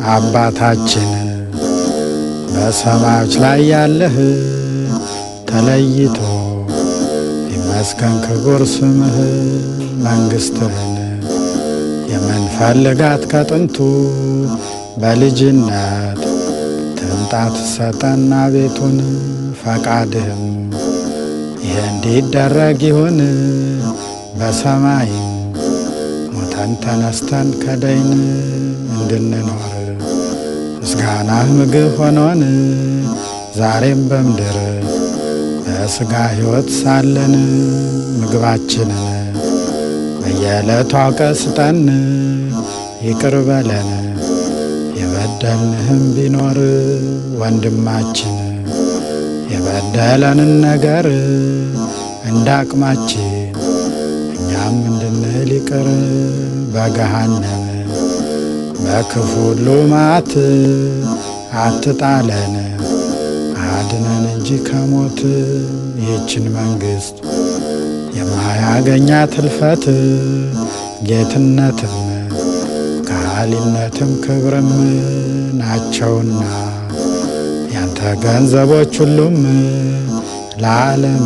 አባታችን በሰማዮች ላይ ያለህ ተለይቶ ይመስገን ክቡር ስምህ መንግሥትህን የምንፈልጋት ከጥንቱ በልጅነት ትምጣት ሰጠና ቤቱን ፈቃድህም ይሄ እንዲደረግ ይሁን በሰማይም ሞተን ተነስተን ከደይን እንድንኖር ምስጋናህ ምግብ ሆኖን ዛሬም በምድር በሥጋ ሕይወት ሳለን ምግባችንን በየዕለቱ አውቀህ ስጠን ይቅር በለን የበደልንህም ቢኖር ወንድማችን የበደለንን ነገር እንዳቅማችን እኛም እንድንል ይቅር በገሃነም በክፉ ሁሉ መዓት አትጣለን አድነን እንጂ ከሞት ይህችን መንግሥት የማያገኛት እልፈት ጌትነትም ከሃሊነትም ክብርም ናቸውና ያንተ ገንዘቦች ሁሉም ለዓለም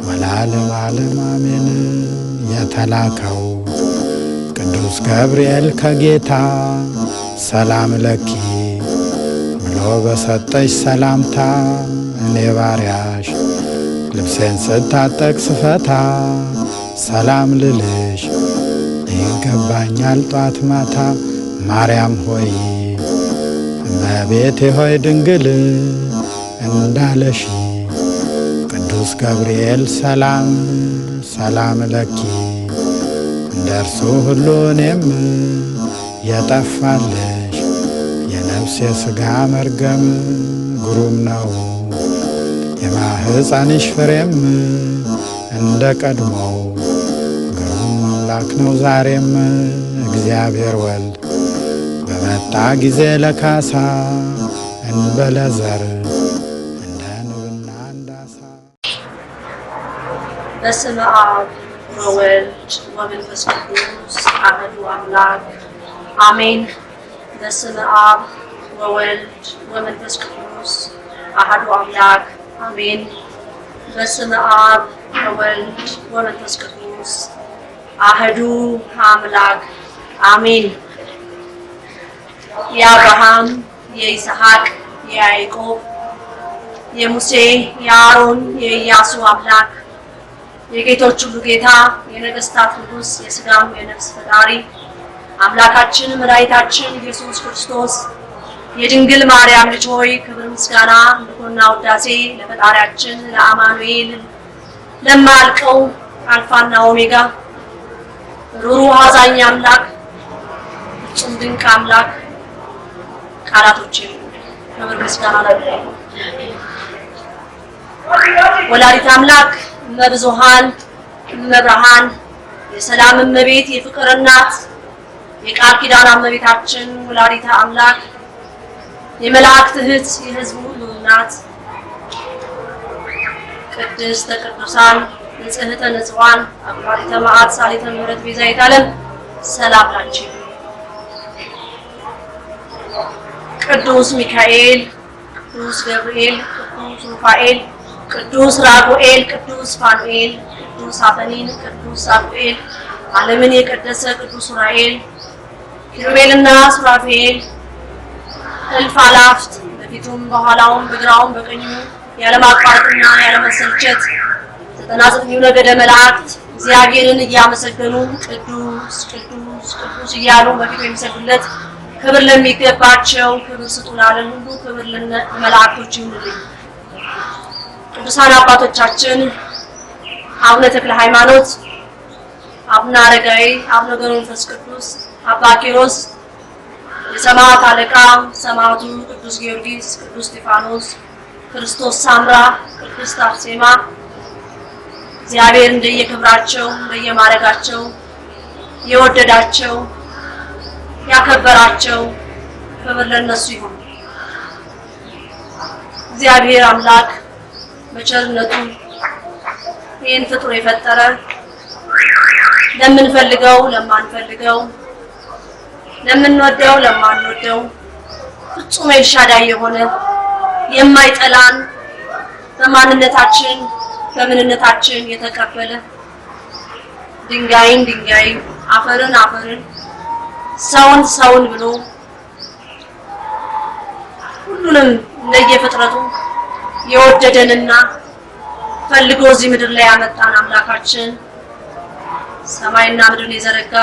ወለዓለም ዓለም አሜን። የተላከው ቅዱስ ገብርኤል ከጌታ ሰላም ለኪ ብሎ በሰጠሽ ሰላምታ እኔ ባሪያሽ ልብሴን ስታጠቅ ስፈታ ሰላም ልልሽ ይገባኛል ጧት ማታ። ማርያም ሆይ እመቤቴ ሆይ ድንግል እንዳለሽ ቅዱስ ገብርኤል ሰላም ሰላም ለኪ እንደርሱ ሁሉ እኔም የጠፋልሽ የነፍስ የሥጋ መርገም ግሩም ነው የማህፀንሽ ፍሬም እንደ ቀድሞው ግሩም አምላክ ነው ዛሬም እግዚአብሔር ወልድ በመጣ ጊዜ ለካሳ እንበለ ዘር እንደ ንብና እንዳሳ። በስመ አብ ወወልድ ወመንፈስ ቅዱስ አሐዱ አምላክ አሜን። በስመ አብ ወወልድ ወመንፈስ ቅዱስ አሐዱ አምላክ አሜን። በስመ አብ ወወልድ ወመንፈስ ቅዱስ አሐዱ አምላክ አሜን። የአብርሃም የይስሐቅ የያዕቆብ የሙሴ የአሮን የኢያሱ አምላክ የጌቶች ሁሉ ጌታ የነገስታት ንጉሥ የሥጋም የነፍስ ፈጣሪ አምላካችን መድኃኒታችን ኢየሱስ ክርስቶስ የድንግል ማርያም ልጅ ሆይ ክብር ምስጋና ምልኮና ውዳሴ ለፈጣሪያችን ለአማኑኤል ለማልቀው አልፋና ኦሜጋ ሩሩህ አዛኝ አምላክ ፍጹም ድንቅ አምላክ ቃላቶች ክብር ምስጋና ለእግዚአብሔር። ወላዲተ አምላክ እመብዙኃን እመብርሃን የሰላም እመቤት የፍቅር እናት የቃል ኪዳን እመቤታችን ወላዲተ አምላክ የመላእክት እህት የሕዝቡ ሁሉ እናት ቅድስተ ቅዱሳን ንጽሕተ ንጹሐን አቁራሪተ መዓት ሳሊተ ምሕረት ቤዛዊተ ዓለም ሰላም ላንቺ። ቅዱስ ሚካኤል ቅዱስ ገብርኤል ቅዱስ ሩፋኤል ቅዱስ ራጉኤል ቅዱስ ፋኑኤል ቅዱስ አፈኒን ቅዱስ ሳሙኤል ዓለምን የቀደሰ ቅዱስ ኡራኤል ኪሩቤልና ሱራፌል እልፍ አላፍት በፊቱም በኋላውም በግራውም በቀኙ ያለማቋረጥና ያለመሰልቸት 99 ነገደ መላእክት እግዚአብሔርን እያመሰገኑ ቅዱስ ቅዱስ ቅዱስ እያሉ በፊቱ የሚሰግዱለት ክብር ለሚገባቸው ክብር ስጡ ላለን ሁሉ ክብር ለመላእክቶች ይሁንልኝ። ቅዱሳን አባቶቻችን አቡነ ተክለ ሃይማኖት፣ አቡነ አረጋዊ፣ አቡነ ገብረ መንፈስ ቅዱስ፣ አባ ኪሮስ፣ የሰማዕት አለቃ ሰማዕቱ ቅዱስ ጊዮርጊስ፣ ቅዱስ እስጢፋኖስ፣ ክርስቶስ ሳምራ፣ ቅድስት አርሴማ እግዚአብሔር እንደየክብራቸው እንደየማረጋቸው የወደዳቸው ያከበራቸው ክብር ለነሱ ይሁን። እግዚአብሔር አምላክ በቸርነቱ ይህን ፍጡር የፈጠረ ለምንፈልገው ለማንፈልገው ለምንወደው ለማንወደው ፍጹም ኤልሻዳይ የሆነ የማይጠላን በማንነታችን በምንነታችን የተቀበለ ድንጋይን ድንጋይ አፈርን አፈርን ሰውን ሰውን ብሎ ሁሉንም ለየፍጥረቱ የወደደንና ፈልጎ እዚህ ምድር ላይ ያመጣን አምላካችን ሰማይና ምድርን የዘረጋ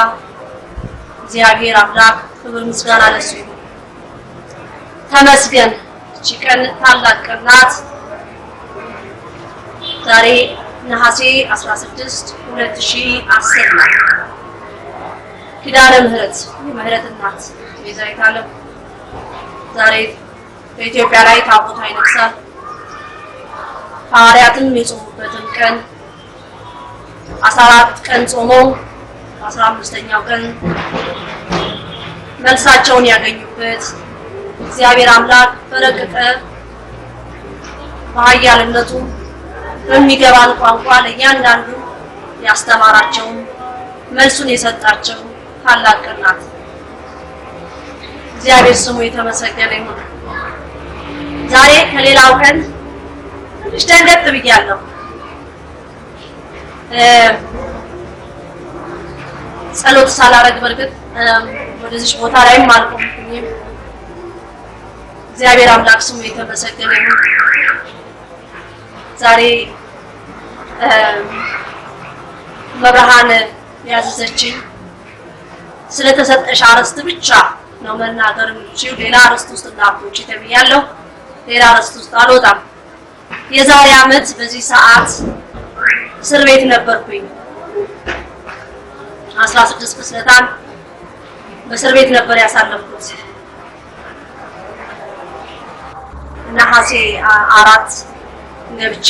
እግዚአብሔር አምላክ ክብር ምስጋና ለሱ ይሁን። ተመስገን። እቺ ቀን ታላቅ ቀን ናት። ዛሬ ነሐሴ 16 2010 ነው። ኪዳነ ምህረት የምህረት እናት ቤዛዊተ ዓለም ዛሬ በኢትዮጵያ ላይ ታቦቷ ይነግሳል። ሐዋርያትም የጾሙበትን ቀን 14 ቀን ጾመው 15ኛው ቀን መልሳቸውን ያገኙበት እግዚአብሔር አምላክ በረቀቀ በኃያልነቱ በሚገባን ቋንቋ ለእያንዳንዱ ያስተማራቸው መልሱን የሰጣቸው ታላቅ ቀን ናት። እግዚአብሔር ስሙ የተመሰገነ ይሁን። ዛሬ ከሌላው ቀን ትንሽ ደንገጥ ብያለሁ። ጸሎት ሳላረግ በርግጥ ወደዚህ ቦታ ላይም አልቆምኩኝም። እግዚአብሔር አምላክ ስሙ የተመሰገነ ይሁን። ዛሬ መብርሃን ያዘዘችኝ ስለተሰጠሽ አርዕስት ብቻ ነው መናገር የምችለው። ሌላ አርዕስት ውስጥ እንዳትወጪ ተብያለሁ። ሌላ አርዕስት ውስጥ አልወጣም። የዛሬ ዓመት በዚህ ሰዓት እስር ቤት ነበርኩኝ። 16 ፍስለታን በእስር ቤት ነበር ያሳለፍኩት። ነሐሴ 4 ገብቼ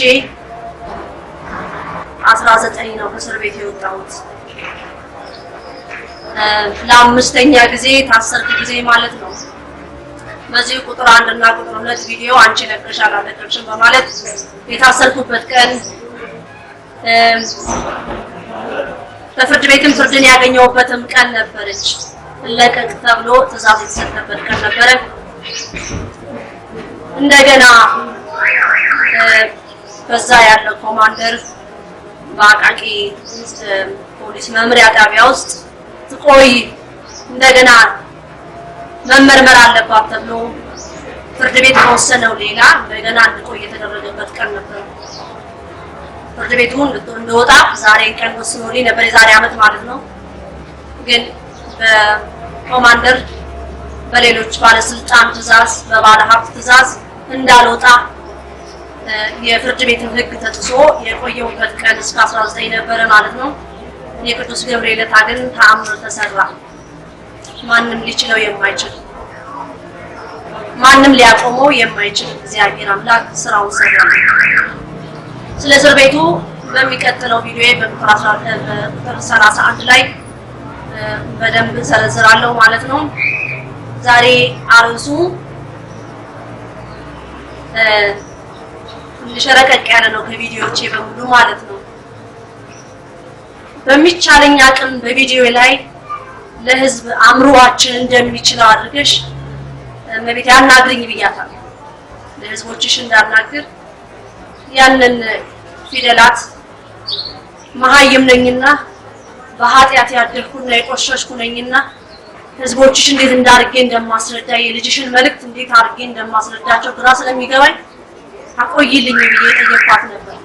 19 ነው ከእስር ቤት የወጣሁት። ለአምስተኛ ጊዜ ታሰርኩ ጊዜ ማለት ነው። በዚህ ቁጥር 1 እና ቁጥር 2 ቪዲዮ አንቺ ለቀሻል አለቀሽም በማለት የታሰርኩበት ቀን በፍርድ ቤትም ፍርድን ያገኘሁበትም ቀን ነበረች። ለቀቅ ተብሎ ትዕዛዝ የተሰጠበት ቀን ነበረ። እንደገና በዛ ያለው ኮማንደር በአቃቂ ፖሊስ መምሪያ ጣቢያ ውስጥ ትቆይ እንደገና መመርመር አለባት ተብሎ ፍርድ ቤት ተወሰነው ሌላ እንደገና እንድቆይ የተደረገበት ቀን ነበር። ፍርድ ቤቱ እንደወጣ ዛሬ ቀን ወስኖልኝ ነበር፣ የዛሬ ዓመት ማለት ነው። ግን በኮማንደር በሌሎች ባለስልጣን ትዕዛዝ በባለ ሀብት ትዕዛዝ እንዳልወጣ የፍርድ ቤትን ሕግ ተጥሶ የቆየሁበት ቀን እስከ 19 ነበረ ማለት ነው። የቅዱስ ገብርኤል ታግን ተአምር ተሰራ። ማንም ሊችለው የማይችል ማንም ሊያቆመው የማይችል እግዚአብሔር አምላክ ስራውን ሰራ። ስለ እስር ቤቱ በሚቀጥለው ቪዲዮ በቁጥር 31 ላይ በደንብ ዘረዝራለሁ ማለት ነው። ዛሬ አርዕሱ ልሸረቀቅ ያለ ነው ከቪዲዮዎቼ በሙሉ ማለት ነው። በሚቻለኝ አቅም በቪዲዮ ላይ ለህዝብ አምሮአችን እንደሚችለው አድርገሽ መቤት ያናግሪኝ ብያታለሁ። ለህዝቦችሽ እንዳናግር ያንን ፊደላት መሀይም ነኝና በኃጢአት ያደልኩና የቆሸሽኩ ነኝና ህዝቦችሽ እንዴት እንዳርጌ እንደማስረዳ የልጅሽን መልእክት እንዴት አርጌ እንደማስረዳቸው ግራ ስለሚገባኝ አቆይልኝ ብዬ ጠየቅኳት ነበር።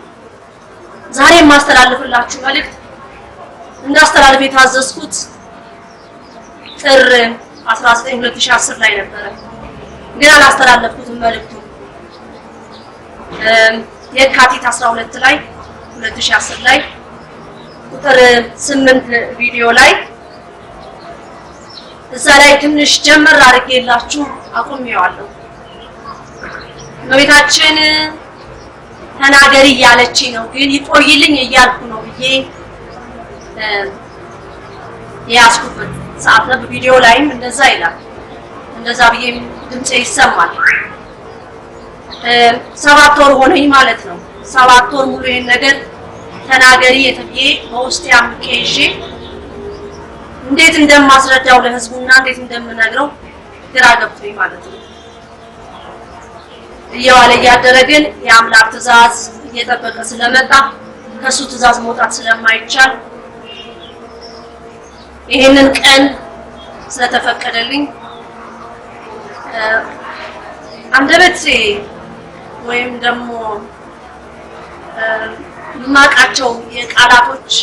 ዛሬ የማስተላልፍላችሁ መልእክት እንዳስተላልፍ የታዘዝኩት ጥር 19 2010 ላይ ነበረ፣ ግን አላስተላለፍኩትም መልእክቱ። የካቲት 12 ላይ 2010 ላይ ቁጥር 8 ቪዲዮ ላይ እዛ ላይ ትንሽ ጀመር አድርጌላችሁ አቁሜዋለሁ። እመቤታችን ተናገሪ እያለችኝ ነው፣ ግን ይቆይልኝ እያልኩ ነው ብዬ የያዝኩበት ሰዓት ነው። በቪዲዮ ላይም እንደዛ ይላል። እንደዛ ብዬ ድምጼ ይሰማል። 7 ወር ሆነኝ ማለት ነው። 7 ወር ሙሉ ይሄን ነገር ተናገሪ የተብዬ በውስጤ አምቄ ይዤ እንዴት እንደማስረዳው ለህዝቡና እንዴት እንደምነግረው ግራ ገብቶኝ ማለት ነው። እየዋለ እያደረ ግን የአምላክ ትእዛዝ እየጠበቀ ስለመጣ ከሱ ትእዛዝ መውጣት ስለማይቻል ይሄንን ቀን ስለተፈቀደልኝ አንደበቴ ወይም ደግሞ ማቃቸው የቃላቶች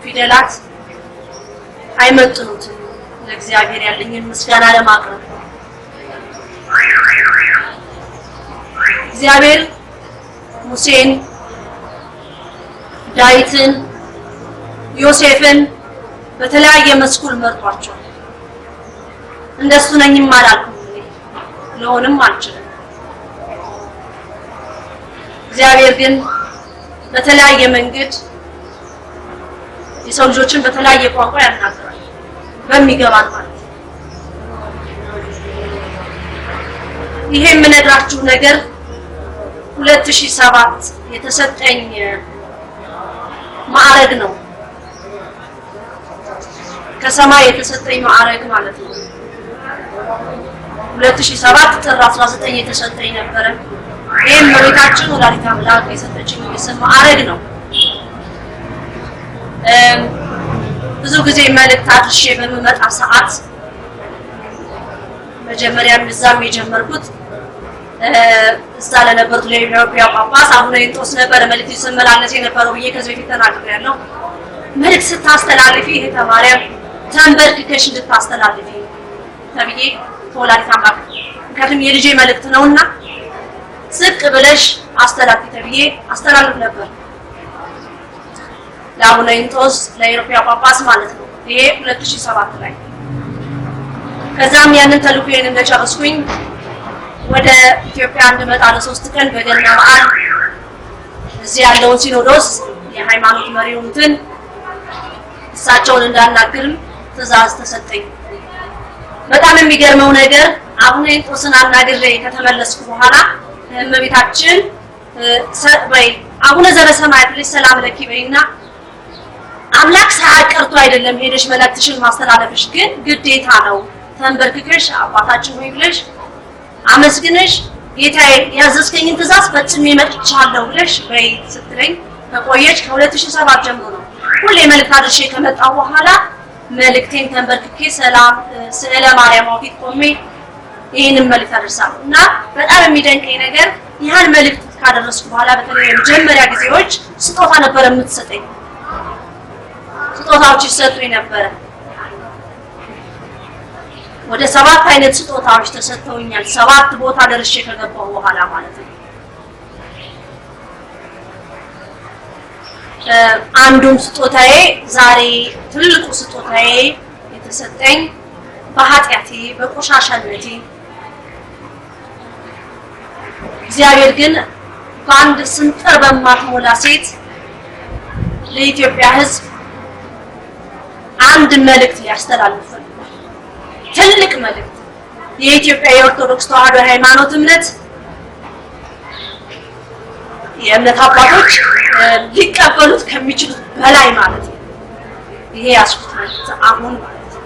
ፊደላት አይመጥኑትም ለእግዚአብሔር ያለኝን ምስጋና ለማቅረብ። እግዚአብሔር ሙሴን፣ ዳዊትን፣ ዮሴፍን በተለያየ መስኩል መርጧቸው እንደሱ ነኝም አላልኩም ለሆነም አልችልም። እግዚአብሔር ግን በተለያየ መንገድ የሰው ልጆችን በተለያየ ቋንቋ ያናገራል በሚገባን ማለት። ይሄ የምነግራችሁ ነገር 2007 የተሰጠኝ ማዕረግ ነው። ከሰማይ የተሰጠኝ ማዕረግ ማለት ነው። 2007 ጥር 19 የተሰጠኝ ነበር። ይሄን መሬታችን ወላዲተ አምላክ የሰጠችኝ የስም ማዕረግ ነው። ብዙ ጊዜ መልእክት አድርሼ በመመጣ ሰዓት መጀመሪያም እዛም የጀመርኩት እዛ ለነበሩት ለኢትዮጵያ ጳጳስ አቡነ ጴጥሮስ ነበር መልእክት ሲመላለስ የነበረው ብዬ ከዚህ በፊት ተናግሬያለሁ። መልእክት ስታስተላልፊ እህተ ማርያም ተንበርክከሽ እንድታስተላልፊ ተብዬ ወላዲተ አምላክ ምክንያቱም የልጄ መልእክት ነውና ዝቅ ብለሽ አስተላልፊ ተብዬ አስተላልፍ ነበር ለአቡነ ጴጥሮስ ለኢትዮጵያ ጳጳስ ማለት ነው። ይሄ 2007 ላይ ከዛም ያንን ተልእኮዬን እንደጨረስኩኝ ወደ ኢትዮጵያ እንድመጣ ለ3 ቀን በገና በዓል እዚህ ያለውን ሲኖዶስ የሃይማኖት መሪውንትን እሳቸውን እንዳናግርም ትእዛዝ ተሰጠኝ። በጣም የሚገርመው ነገር አቡነ ጴጥሮስን አናግሬ ከተመለስኩ በኋላ እመቤታችን ሰበይ አቡነ ዘበሰማያት ልጅ ሰላም ለኪ በይና አምላክ ሳያቀርቱ አይደለም ሄደሽ መልእክትሽን ማስተላለፍሽ ግን ግዴታ ነው። ተንበርክከሽ አባታችን ሆይ ብለሽ አመስግነሽ ጌታዬ ያዘዝከኝን ትእዛዝ ፈጽሜ መጥቻለሁ ብለሽ በይ ስትለኝ ከቆየች ከ2007 ጀምሮ ነው። ሁሌ መልእክት አድርሼ ከመጣሁ በኋላ መልእክቴን ተንበርክኬ ሰላም ስዕለ ማርያም ፊት ቆሜ ይሄንን መልእክት አደርሳለሁ እና በጣም የሚደንቀኝ ነገር ይሄን መልእክት ካደረስኩ በኋላ በተለይ የመጀመሪያ ጊዜዎች ስጦታ ነበር የምትሰጠኝ። ስጦታዎች ይሰጡኝ ነበር። ወደ 7 አይነት ስጦታዎች ተሰጥተውኛል። 7 ቦታ ደርሼ ከገባሁ በኋላ ማለት ነው። አንዱም ስጦታዬ ዛሬ ትልቁ ስጦታዬ የተሰጠኝ በኃጢአቴ በቆሻሻነቴ እግዚአብሔር ግን በአንድ ስንጥር በማትሞላ ሴት ለኢትዮጵያ ሕዝብ አንድ መልእክት ሊያስተላልፍ ትልቅ መልእክት የኢትዮጵያ የኦርቶዶክስ ተዋሕዶ ሃይማኖት እምነት የእምነት አባቶች ሊቀበሉት ከሚችሉት በላይ ማለት ነው። ይሄ ያስኩት አሁን ማለት ነው።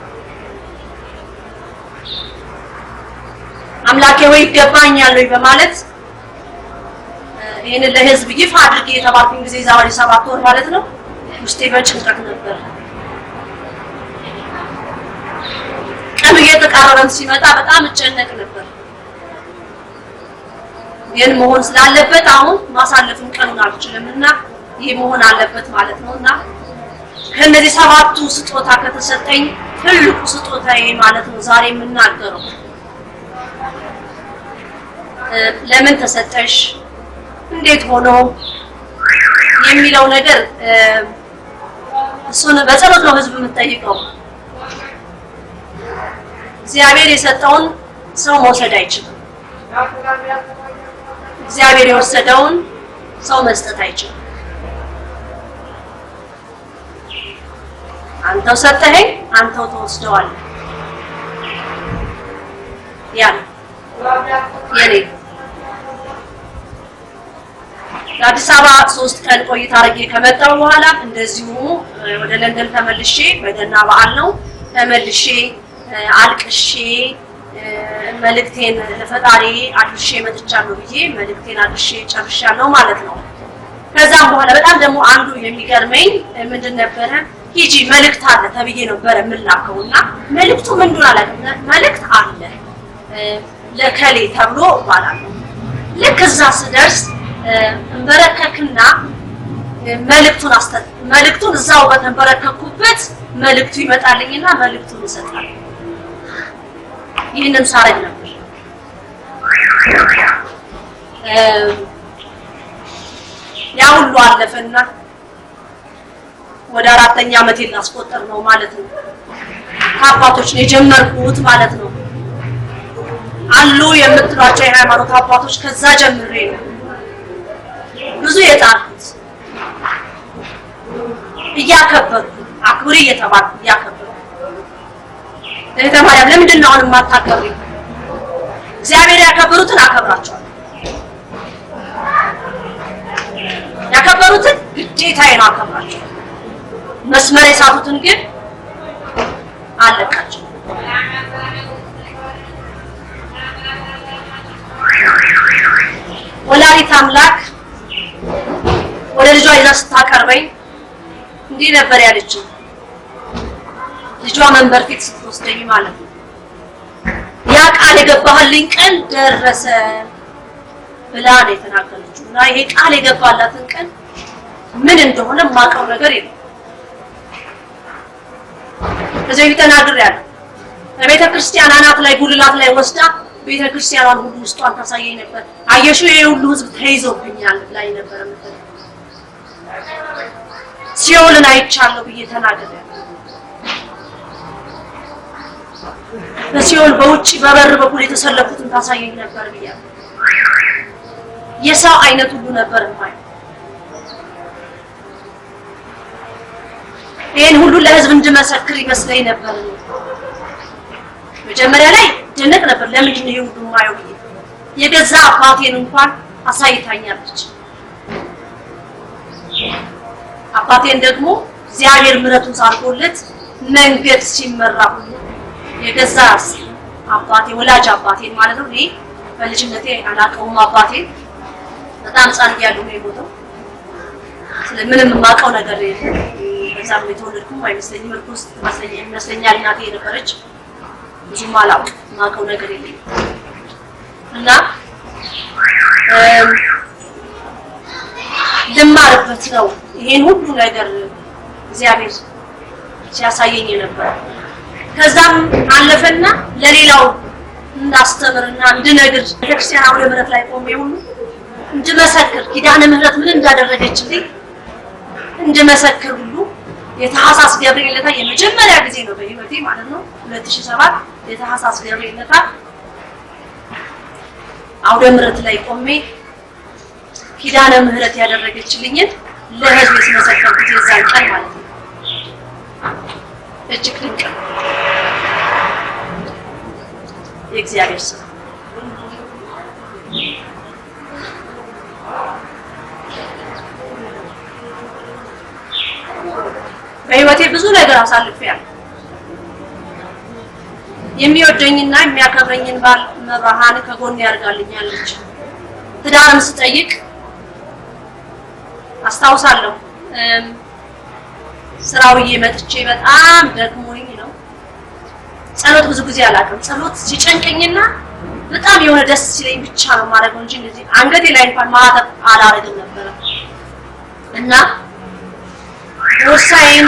አምላኬ ወይ ይገባኛል ወይ በማለት ይሄን ለህዝብ ይፋ አድርጌ የተባልኩኝ ጊዜ ዛሬ 7 ወር ማለት ነው ውስጤ በጭንቀት ነበር። ቀኑ እየተቃረበ ሲመጣ በጣም እጨነቅ ነበር። ግን መሆን ስላለበት አሁን ማሳለፍን ቀኑን አልችልምና ይሄ መሆን አለበት ማለት ነውና ከነዚህ 7ቱ ስጦታ ከተሰጠኝ ትልቁ ስጦታዬ ማለት ነው ዛሬ የምናገረው ለምን ተሰጠሽ እንዴት ሆኖ የሚለው ነገር እሱን በጸሎት ነው ህዝብ የምትጠይቀው። እግዚአብሔር የሰጠውን ሰው መውሰድ አይችልም። እግዚአብሔር የወሰደውን ሰው መስጠት አይችልም። አንተው ሰጠኸኝ አንተው ተወስደዋለህ። ያ የኔ አዲስ አበባ 3 ቀን ቆይታ አድርጌ ከመጣሁ በኋላ እንደዚሁ ወደ ለንደን ተመልሼ በገና በዓል ነው ተመልሼ አልቅሼ መልእክቴን ለፈጣሪ አድርሼ መጥቻለሁ ብዬ መልእክቴን አድርሼ ጨርሻለሁ ማለት ነው። ከዛም በኋላ በጣም ደግሞ አንዱ የሚገርመኝ ምንድን ነበረ ሂጂ መልእክት አለ ተብዬ ነበር የምላከውና መልእክቱ ምንድን አለ መልእክት አለ ለከሌ ተብሎ ባላል ልክ እዛ ስደርስ እንበረከክና መልእክቱን እዛው በተንበረከኩበት መልእክቱ ይመጣልኝና መልእክቱን ይሰጣል። ይህንን ሳረግ ነበር ያ ሁሉ አለፈና ወደ 4ኛ ዓመቴን ላስቆጥር ነው ማለት ነው። አባቶች ነው የጀመርኩት ማለት ነው። አሉ የምትሏቸው የሃይማኖት አባቶች ከዛ ጀምሬ ነው ብዙ የጣልኩት እያከበርኩ አክብሬ እየተባልኩ እያከበርኩ ለተማሪያም ለምንድን ነው አሁን የማታከብሪው? እግዚአብሔር ያከበሩትን አከብራቸዋለሁ። ያከበሩትን ግዴታዬ ነው አከብራቸዋለሁ። መስመር የሳቱትን ግን አለቃቸው። ወላዲተ አምላክ ወደ ልጇ ይዛ ስታቀርበኝ እንዲህ ነበር ያለችው። ልጇ መንበር ፊት ስትወስደኝ ማለት ነው ያ ቃል የገባህልኝ ቀን ደረሰ ብላ ነው የተናገረችው። እና ይሄ ቃል የገባላትን ቀን ምን እንደሆነ ማቀው ነገር የለም። ከዚህ ተናግሬያለሁ። በቤተ ክርስቲያን አናት ላይ ጉልላት ላይ ወስዳ ቤተ ክርስቲያኗን ሁሉ ውስጧን ታሳየኝ ነበር። አየሽው ይሄ ሁሉ ህዝብ ተይዞብኛል ላይ ነበር የምትለው። ሲኦልን አይቻለሁ ብዬ ተናግሬያለሁ። በሲኦል በውጪ በበር በኩል የተሰለፉትን ታሳየኝ ነበር ብያለሁ። የሰው አይነት ሁሉ ነበር ማለት ይሄን ሁሉ ለህዝብ እንድመሰክር ይመስለኝ ነበር። መጀመሪያ ላይ ደነቅ ነበር። ለምንድን ነው ይሁዱ ማየው? የገዛ አባቴን እንኳን አሳይታኛለች። አባቴን ደግሞ እግዚአብሔር ምሕረቱን ሳርጎለት መንገድ ሲመራ ሁሉ የገዛ አባቴ ወላጅ አባቴን ማለት ነው። እኔ በልጅነቴ አላቀውም አባቴን በጣም ጻን ያለው ነው የሞተው። ስለምንም የማውቀው ነገር የለም። በዛም የተወለድኩም አይመስለኝም። እርኩስ ይመስለኛል እናቴ የነበረች ብዙም አላውቅም። የማውቀው ነገር የለም እና ልማርበት ነው ይሄን ሁሉ ነገር እግዚአብሔር ሲያሳየኝ ነበር። ከዛም አለፈና ለሌላው እንዳስተምርና እንድነግር ቤተክርስቲያን አውደ ምሕረት ላይ ቆሜ ሁሉ እንድመሰክር ኪዳነ ምሕረት ምን እንዳደረገችልኝ እንድመሰክር ሁሉ የታህሳስ ገብርኤል ዕለት የመጀመሪያ ጊዜ ነው በህይወቴ ማለት ነው 2007 የታህሳስ ገብርኤል ዕለት አውደ ምሕረት ላይ ቆሜ ኪዳነ ምሕረት ያደረገችልኝን ለህዝብ የተመሰከርኩት የዛን ቀን ማለት ነው። እጅግ ድንቅ ነው የእግዚአብሔር ስራ። በህይወቴ ብዙ ነገር አሳልፌያለሁ። የሚወደኝና የሚያከብረኝን ባል መብርሃን ከጎኔ ያርጋልኛለች። ትዳርም ስጠይቅ አስታውሳለሁ ስራውዬ መጥቼ በጣም ደክሞኝ ነው። ጸሎት ብዙ ጊዜ አላውቅም። ጸሎት ሲጨንቀኝና በጣም የሆነ ደስ ሲለኝ ብቻ ነው ማረገው እንጂ እንደዚህ አንገቴ ላይ እንኳን ማተብ አላረግም ነበር እና ወሳይን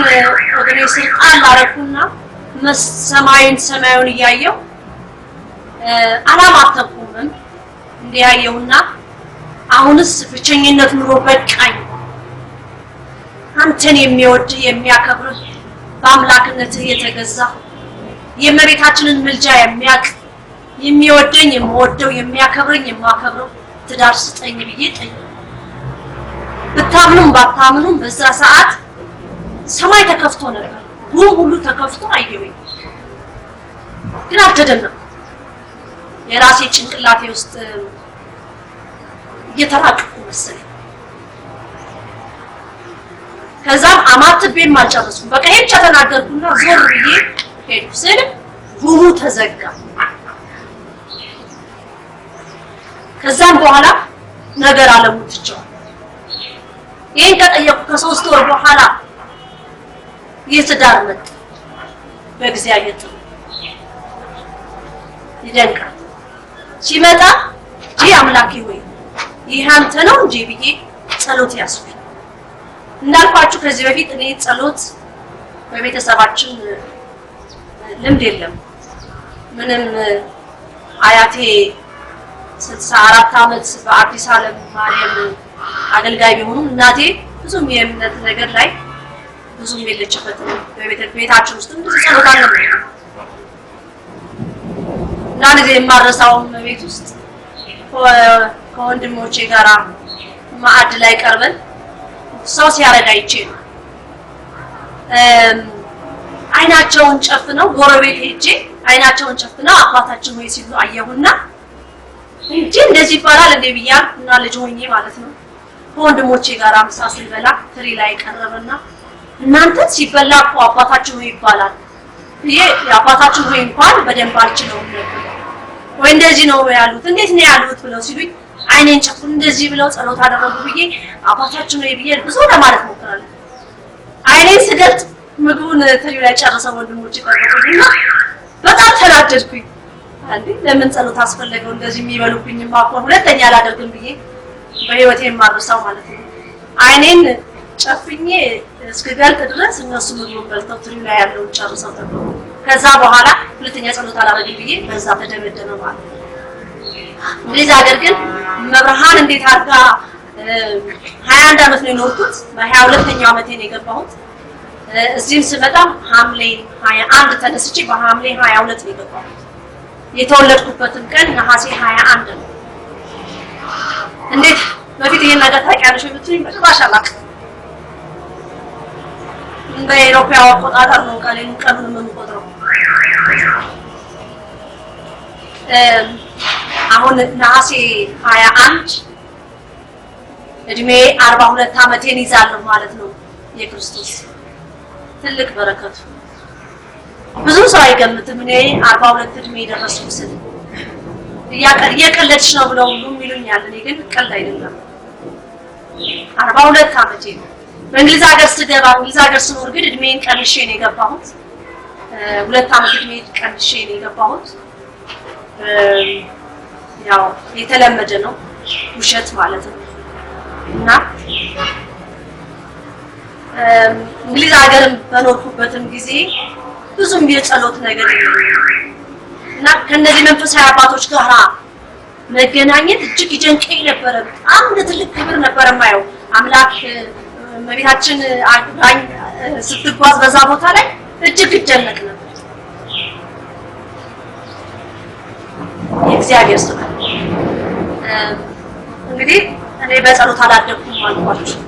ወገኔ ስልጣን አረኩና ሰማዩን እያየው አላማተኩም እንዲያየውና አሁንስ ብቸኝነት ኑሮ በቃኝ። አንተን የሚወድ የሚያከብር በአምላክነት የተገዛ የእመቤታችንን ምልጃ የሚያቅ የሚወደኝ የምወደው የሚያከብረኝ የማከብረው ትዳር ስጠኝ ብዬ ጠየቅኩ። ብታምኑም ባታምኑም በዛ ሰዓት ሰማይ ተከፍቶ ነበር። ጉም ሁሉ ተከፍቶ አየሁኝ። ግን አልተደነቅኩም። የራሴ ጭንቅላቴ ውስጥ እየተራቀቅኩ መሰለኝ። ከዛም አማትቤም አልጨረስኩም። በቃ ይሄን ተናገርኩና ዞር ብዬ ሄድኩ ስል ሩሙ ተዘጋ። ከዛም በኋላ ነገር አለሙትቸው ይሄን ከጠየቁ ከ3 ወር በኋላ የትዳር መጣ በእግዚአብሔር ጥሩ ይደንቃል። ሲመጣ አምላኬ ወይ ይሄ አንተ ነው እንጂ ብዬ ጸሎት ያስኩ እንዳልኳችሁ ከዚህ በፊት እኔ ጸሎት በቤተሰባችን ልምድ የለም። ምንም አያቴ 64 ዓመት በአዲስ ዓለም ማርያም አገልጋይ ቢሆኑም እናቴ ብዙም የእምነት ነገር ላይ ብዙም የለችበትም። በቤታችን ውስጥ ብዙ ጸሎት አልነበረም። እና ነገ የማረሳው ቤት ውስጥ ከወንድሞቼ ጋራ ማዕድ ላይ ቀርበን ሰው ሲያረጋ ይችላል አይናቸውን ጨፍነው ጎረቤት ሄጄ አይናቸውን ጨፍነው አባታችን ሆይ ሲሉ አየሁና እንጂ እንደዚህ ይባላል እንደ ብያና ልጅ ሆኜ ማለት ነው ከወንድሞቼ ጋር ምሳ ስንበላ ትሪ ላይ ቀረበና እናንተ ሲበላ እኮ አባታችን ሆይ ይባላል ይሄ አባታችን ሆይ እንኳን በደንብ አልችለውም ነበር ወይ እንደዚህ ነው ያሉት እንዴት ነው ያሉት ብለው ሲሉኝ አይኔን ጨፍኑ እንደዚህ ብለው ጸሎት አደረጉ ብዬ አባታችን ሆይ ብዬ ብዙ ለማለት ሞክራለሁ። አይኔን ስገልጥ ምግቡን ትሪ ላይ ጨርሰው ወንድሞቼ ቀረቡና በጣም ተናደድኩኝ። አንዴ ለምን ጸሎት አስፈለገው እንደዚህ የሚበሉብኝ ማቆም ሁለተኛ አላደርግም ብዬ በህይወቴ የማርሳው ማለት ነው። አይኔን ጨፍኜ እስከገልጥ ድረስ እነሱ ምግቡን በልተው ትሪ ላይ ያለው ጨርሰው ተቀበሉ። ከዛ በኋላ ሁለተኛ ጸሎት አላደርግም ብዬ በዛ ተደመደመ ማለት ነው። እንግዲህ ሀገር ግን መብርሃን እንዴት አድርጋ 21 ዓመት ነው የኖርኩት። በ22ኛው ዓመቴ ነው የገባሁት። እዚህም ስመጣ ሐምሌ 21 ተነስቼ በሐምሌ 22 ነው የገባሁት። የተወለድኩበትም ቀን ነሐሴ 21 ነው። እንዴት በፊት ይሄን ነገር ታውቂያለሽ ብትሉኝ በጭራሽ አላውቅም። እንደ ኢትዮጵያው አቆጣጠር ነው ቀኑን የምንቆጥረው። አሁን ነሐሴ 21 እድሜ 42 ዓመቴን ይዛለሁ ማለት ነው። የክርስቶስ ትልቅ በረከቱ ብዙ ሰው አይገምትም። እኔ 42 እድሜ ደረስኩ ስል እየቀለድሽ ነው ብለው ሁሉም ይሉኛል። እኔ ግን ቀልድ አይደለም። 42 ዓመቴ ነው። በእንግሊዝ ሀገር ስገባ እንግሊዝ ሀገር ስኖር ግን እድሜን ቀንሼ ነው የገባሁት። 2 ዓመት እድሜ ቀንሼ ነው የገባሁት። ያው የተለመደ ነው ውሸት ማለት ነው። እና እንግሊዝ ሀገር በኖርኩበትም ጊዜ ብዙም የጸሎት ነገር እና ከነዚህ መንፈሳዊ አባቶች ጋር መገናኘት እጅግ ይደንቀኝ ነበር። በጣም ትልቅ ክብር ነበር የማየው። አምላክ መቤታችን አግባኝ ስትጓዝ በዛ ቦታ ላይ እጅግ ይደነቅ ነበር። የእግዚአብሔር ስም እንግዲህ እኔ በጸሎት አላደኩም አልኳችሁ።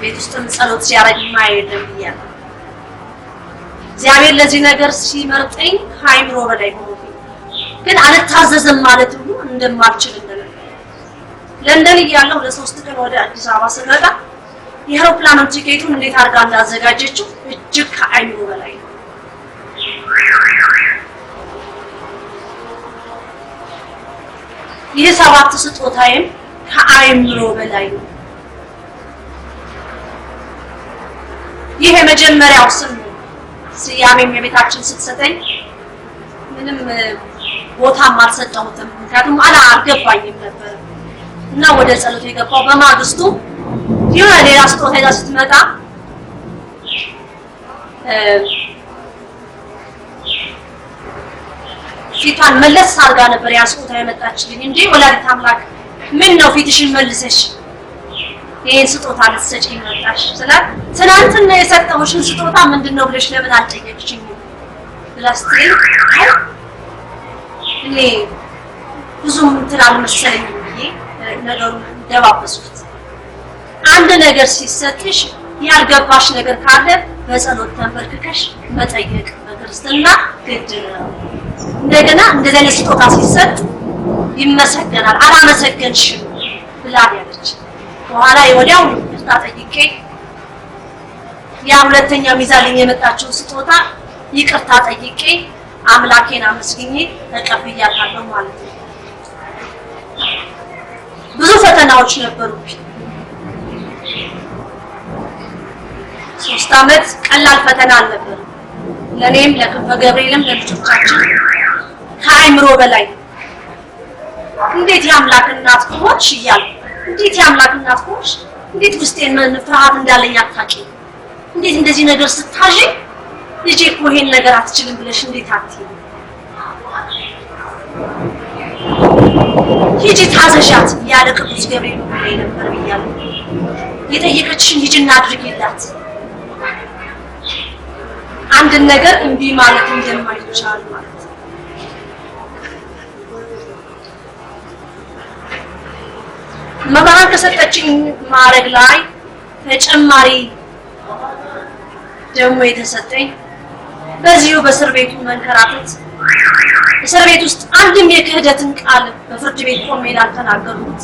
ቤት ውስጥም ጸሎት ሲያረግ ማይደም ይያል እግዚአብሔር ለዚህ ነገር ሲመርጠኝ ሃይምሮ በላይ ሆኖብኝ ግን አልታዘዝም ማለት ሁሉ እንደማልችል እንደነበር ለንደን እያለሁ ለ3 ቀን ወደ አዲስ አበባ ስመጣ የአውሮፕላን ቲኬቱን እንዴት አድርጋ እንዳዘጋጀችው እጅግ ከአይምሮ በላይ ነው። ይህ 7 ስጦታዬም ከአይምሮ በላይ ነው። ይሄ መጀመሪያው ስም ስያሜም የቤታችን ስትሰጠኝ ምንም ቦታም አልሰጠሁትም። ምክንያቱም አልገባኝም ነበር እና ወደ ጸሎት የገባው በማግስቱ የሆነ ሌላ ስጦታ ይዛ ስትመጣ ፊቷን መለስ አድርጋ ነበር ያ ስጦታ የመጣችልኝ እንጂ ወላዲተ አምላክ ምን ነው ፊትሽን መልሰሽ ይሄን ስጦታ ልትሰጪኝ መጣሽ ስላት ትናንትና የሰጠሁሽን ስጦታ ምንድነው ብለሽ ለምን አልጠየቅሽኝም ብላስትሪ እኔ ብዙም ትላል መሰለኝ ብዬ ነገሩን ደባበስኩት። አንድ ነገር ሲሰጥሽ ያልገባሽ ነገር ካለ በጸሎት ተንበርክከሽ መጠየቅ በክርስትና ግድ ነው። እንደገና እንደዚህ አይነት ስጦታ ሲሰጥ ይመሰገናል። አላመሰገንሽም ብላ ያለች በኋላ ወዲያው ይቅርታ ጠይቄ ያ ሁለተኛ ሚዛልኝ የመጣችው ስጦታ ይቅርታ ጠይቄ አምላኬን አመስግኜ ተቀብያለሁ ማለት ነው። ብዙ ፈተናዎች ነበሩብኝ። 3 ዓመት ቀላል ፈተና አልነበረም። ለኔም ለክንፈ ገብርኤልም ለልጆቻችን ከአይምሮ በላይ እንዴት ያምላክ እናት ሆንሽ ይያል እንዴት ያምላክ እናት ሆንሽ እንዴት ውስጤን ፍርሃት እንዳለኝ አታውቂ እንዴት እንደዚህ ነገር ስታጂ ልጄ እኮ ይሄን ነገር አትችልም ብለሽ እንዴት አትይ ሂጂ ታዘዣት ያለ ቅዱስ ገብርኤል ላይ ነበር ብያለሁ። የጠየቀችሽን ሂጂና አድርጊላት። አንድ ነገር እንቢ ማለት እንደማይቻል ማለት መባረክ ከሰጠችኝ ማረግ ላይ ተጨማሪ ደግሞ የተሰጠኝ በዚሁ በእስር ቤቱ መንከራተት እስር ቤት ውስጥ አንድም የክህደትን ቃል በፍርድ ቤት ቆሜ ላልተናገርኩት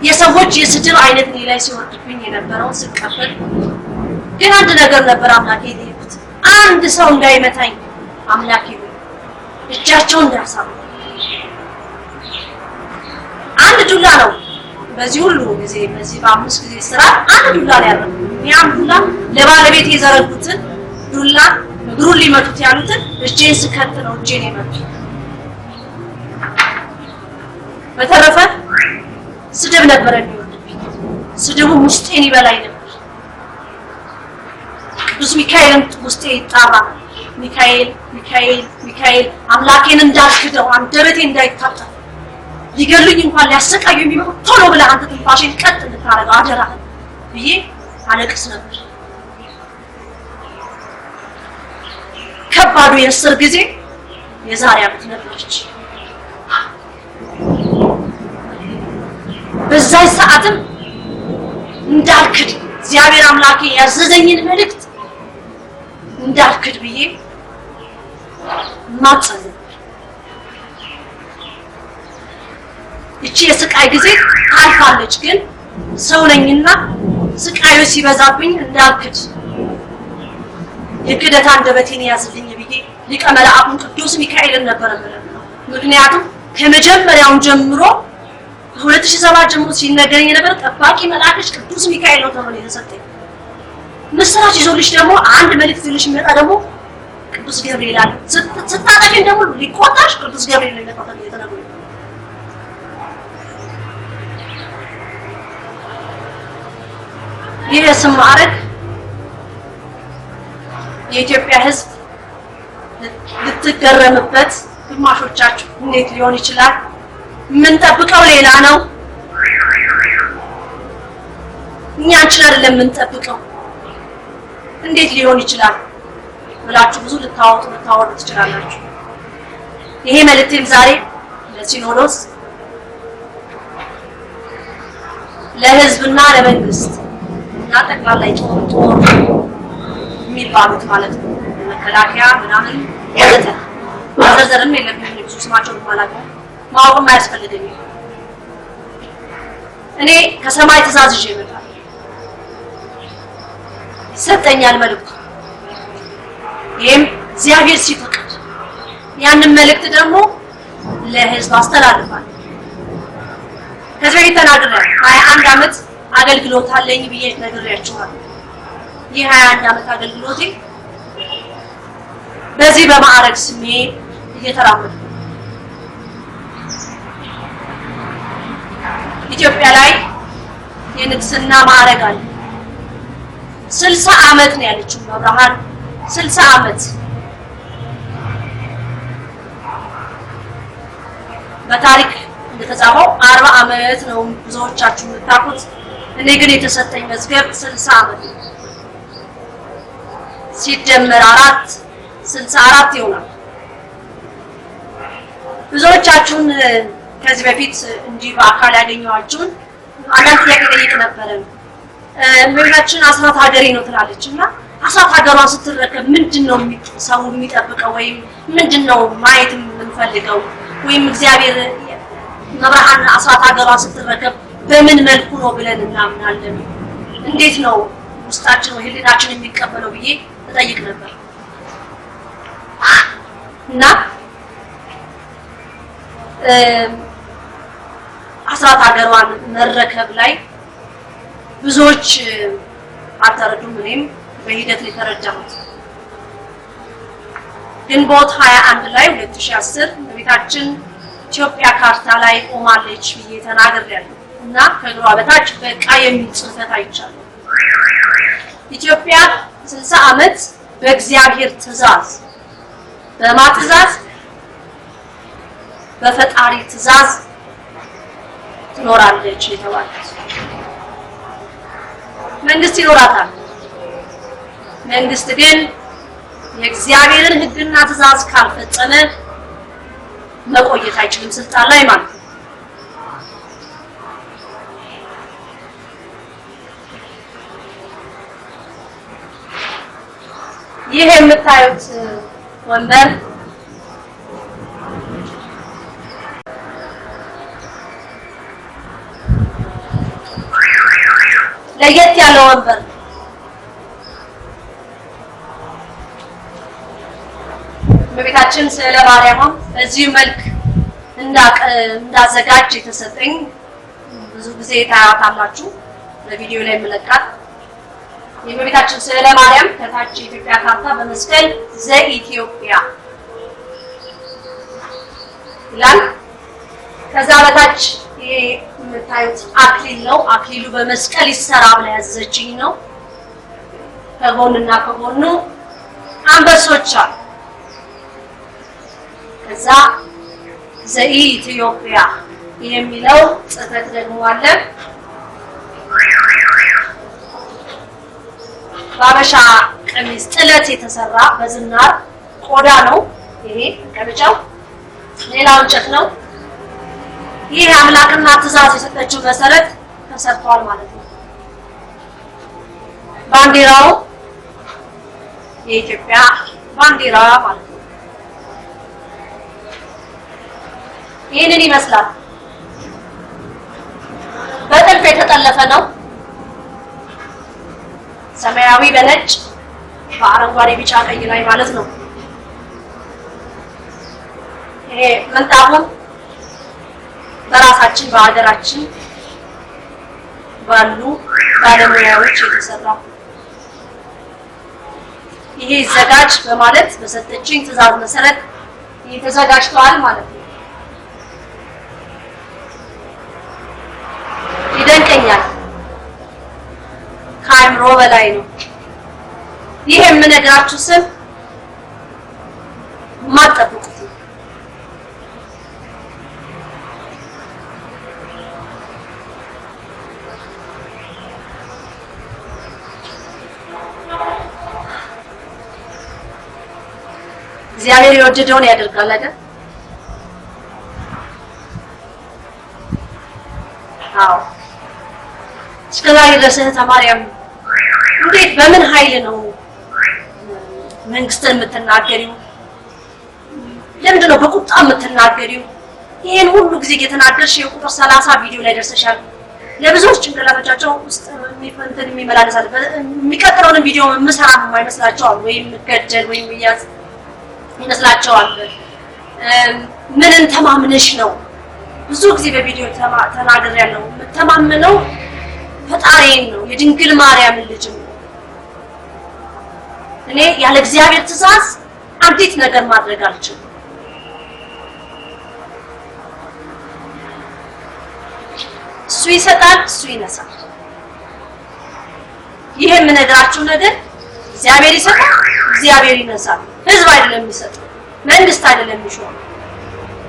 የሰዎች የስድብ አይነት እኔ ላይ ሲወርድብኝ የነበረውን ስቀበል ግን አንድ ነገር ነበር አምላኬ ይልኩት አንድ ሰው እንዳይመታኝ አምላኬ እጃቸውን እንዳያሳሩ አንድ ዱላ ነው በዚህ ሁሉ ጊዜ በዚህ በ5 ጊዜ ስራ አንድ ዱላ ላይ ያረፈ ያም ዱላ ለባለቤት የዘረጉትን ዱላ እግሩን ሊመቱት ያሉትን እጄን ስከት ነው እጄን የመቱ በተረፈ ስድብ ነበር የሚወድብኝ ስድቡ ውስጤን ይበላኝ ነበር ቅዱስ ሚካኤልን ውስጤ ይጣራ ሚካኤል ሚካኤል ሚካኤል አምላኬን እንዳልክደው አንደበቴ እንዳይታጠፍ ሊገሉኝ እንኳን ሊያሰቃዩኝ ቢመጡ ቶሎ ብለህ አንተ ትንፋሽን ቀጥ እንድታረገው አደራህ ብዬ አለቅስ ነበር። ከባዱ የእስር ጊዜ የዛሬ ዓመት ነበረች። በዛይ ሰዓትም እንዳልክድ እግዚአብሔር አምላኬ ያዘዘኝን መልእክት እንዳልክድ ብዬ ማጸን እቺ የስቃይ ጊዜ ታልፋለች ግን ሰው ነኝና ስቃዩ ሲበዛብኝ እንዳልክድ የክደት አንደበቴን ያዝልኝ ብዬ ሊቀ መላእክቱን ቅዱስ ሚካኤልን ነበር የምለምነው። ምክንያቱም ከመጀመሪያው ጀምሮ 2007 ጀምሮ ሲነገረኝ ነበር ጠባቂ መልአክሽ ቅዱስ ሚካኤል ነው ተብሎ የተሰጠኝ። ምስራች ይዞልሽ ደግሞ አንድ መልእክት ይዞልሽ የሚመጣ ደግሞ ቅዱስ ገብርኤል አለ። ስታጠቂኝ ደግሞ ሊቆጣሽ ቅዱስ ገብርኤል ነው የሚመጣው የተነገረኝ። ይህ ስም ማዕረግ የኢትዮጵያ ሕዝብ ልትገረምበት ግማሾቻችሁ እንዴት ሊሆን ይችላል? ምን ጠብቀው ሌላ ነው? እኛ አንቺን አይደለም ምን ጠብቀው እንዴት ሊሆን ይችላል ብላችሁ ብዙ ልታወሩ ትችላላችሁ። ይሄ መልእክቴም ዛሬ ለሲኖዶስ ለሕዝብና ለመንግስት እና ጠቅላላ ጦር የሚባሉት ማለት ነው መከላከያ ምናምን ወዘተ ማዘርዘርም የለብኝም ብዙ ስማቸውን ማለት ነው ማወቅም አያስፈልገኝም። እኔ ከሰማይ ትእዛዝ ይዤ እመጣለሁ ይሰጠኛል መልእክቱ። ይሄም እግዚአብሔር ሲፈቅድ ያንን መልእክት ደግሞ ለሕዝብ አስተላልፋለሁ። ከዚህ በፊት ተናግሬያለሁ። 21 ዓመት አገልግሎት አለኝ ብዬ ነግሬያችኋለሁ። ይህ 21 ዓመት አገልግሎቴ በዚህ በማዕረግ ስሜ እየተራመድኩ ኢትዮጵያ ላይ የንግስና ማዕረግ አለ። 60 ዓመት ነው ያለችው መብርሃን 60 ዓመት በታሪክ እንደተጻፈው 40 ዓመት ነው ብዙዎቻችሁ የምታውቁት። እኔ ግን የተሰጠኝ መዝገብ 60 ዓመት ነው። ሲደመር 4 64 ይሆናል። ብዙዎቻችሁን ከዚህ በፊት እንጂ በአካል ያገኘኋችሁን አንዳንድ ጥያቄ ጠይቅ ነበር። እመቤታችን አስራት ሀገሬ ነው ትላለችና አስራት ሀገሯን ስትረከብ ምንድነው ሰው የሚጠብቀው ወይም ምንድነው ማየት የምንፈልገው ወይም እግዚአብሔር መብርሃን አስራት ሀገሯን ስትረከብ በምን መልኩ ነው ብለን እናምናለን? እንዴት ነው ውስጣችን ወይ ህሊናችን የሚቀበለው ብዬ ተጠይቅ ነበር። እና አስራት ሀገሯን መረከብ ላይ ብዙዎች አልተረዱም። እኔም በሂደት ላይ ተረዳሁት። ግንቦት 21 ላይ 2010 በቤታችን ኢትዮጵያ ካርታ ላይ ቆማለች ብዬ ተናግሬያለሁ እና ከግሯ በታች በቃ የሚል ጽሑፍ አይቻለሁ። ኢትዮጵያ 60 ዓመት በእግዚአብሔር ትእዛዝ በማትዛዝ በፈጣሪ ትእዛዝ ትኖራለች የተባለች መንግስት ይኖራታል። መንግስት ግን የእግዚአብሔርን ሕግና ትእዛዝ ካልፈጸመ መቆየት አይችልም ስልጣን ላይ ማለት ነው። ይሄ የምታዩት ወንበር ለየት ያለ ወንበር በቤታችን ስለ ማርያም በዚህ መልክ እንዳዘጋጅ የተሰጠኝ ብዙ ጊዜ ታያታላችሁ በቪዲዮ ላይ መለቃት የበቤታችን ስለ ማርያም ከታች ኢትዮጵያ ካርታ በመስቀል ዘኢትዮጵያ ይላል። ከዛ በታች የምታዩት አክሊል ነው። አክሊሉ በመስቀል ይሰራ ብላ ያዘችኝ ነው። ከጎንና ከጎኑ አንበሶች አሉ። ከዛ ዘኢትዮጵያ የሚለው ጽፈት ደግሞ አለ። ባበሻ ቀሚስ ጥለት የተሰራ በዝናር ቆዳ ነው። ይሄ ቀበጫው ሌላው እንጨት ነው። ይሄ አምላክና ትእዛዝ የሰጠችው መሰረት ተሰርቷል ማለት ነው። ባንዲራው የኢትዮጵያ ባንዲራ ማለት ነው። ይሄንን ይመስላል። በጥልፍ የተጠለፈ ነው። ሰማያዊ በነጭ በአረንጓዴ ቢጫ ቀይ ላይ ማለት ነው። ይሄ ምንጣፉም በራሳችን በሀገራችን ባሉ ባለሙያዎች የተሰራ ይሄ ዘጋጅ በማለት በሰጠችኝ ትእዛዝ መሰረት ተዘጋጅቷል ማለት ነው። ይደንቀኛል። ከአይምሮ በላይ ነው። ይሄ የምነግራችሁ ስም ማጠብቁት እግዚአብሔር የወደደውን ያደርጋል አይደል? አዎ እስከዛሬ ድረስ ተማሪያም እንዴት በምን ኃይል ነው መንግስትን የምትናገሪው? ለምንድን ነው በቁጣ የምትናገሪው? ይሄን ሁሉ ጊዜ እየተናገርሽ የቁጥር 30 ቪዲዮ ላይ ደርሰሻል። ለብዙዎች ጭንቅላቶቻቸው ውስጥ የሚፈንተን የሚመላለሳል። የሚቀጥለውን ቪዲዮ የምሰራ የማይመስላቸዋል ወይም ገደል ወይም ይያዝ ይመስላቸዋል። ምንን ተማምነሽ ነው? ብዙ ጊዜ በቪዲዮ ተናግሬያለሁ። የምተማመነው ፈጣሪን ነው፣ የድንግል ማርያም ልጅ ነው። እኔ ያለ እግዚአብሔር ትእዛዝ አንዲት ነገር ማድረግ አልችልም። እሱ ይሰጣል፣ እሱ ይነሳል። ይሄ የምነግራችሁ ነገር እግዚአብሔር ይሰጣል፣ እግዚአብሔር ይነሳል። ህዝብ አይደለም የሚሰጠው፣ መንግስት አይደለም የሚሾመው፣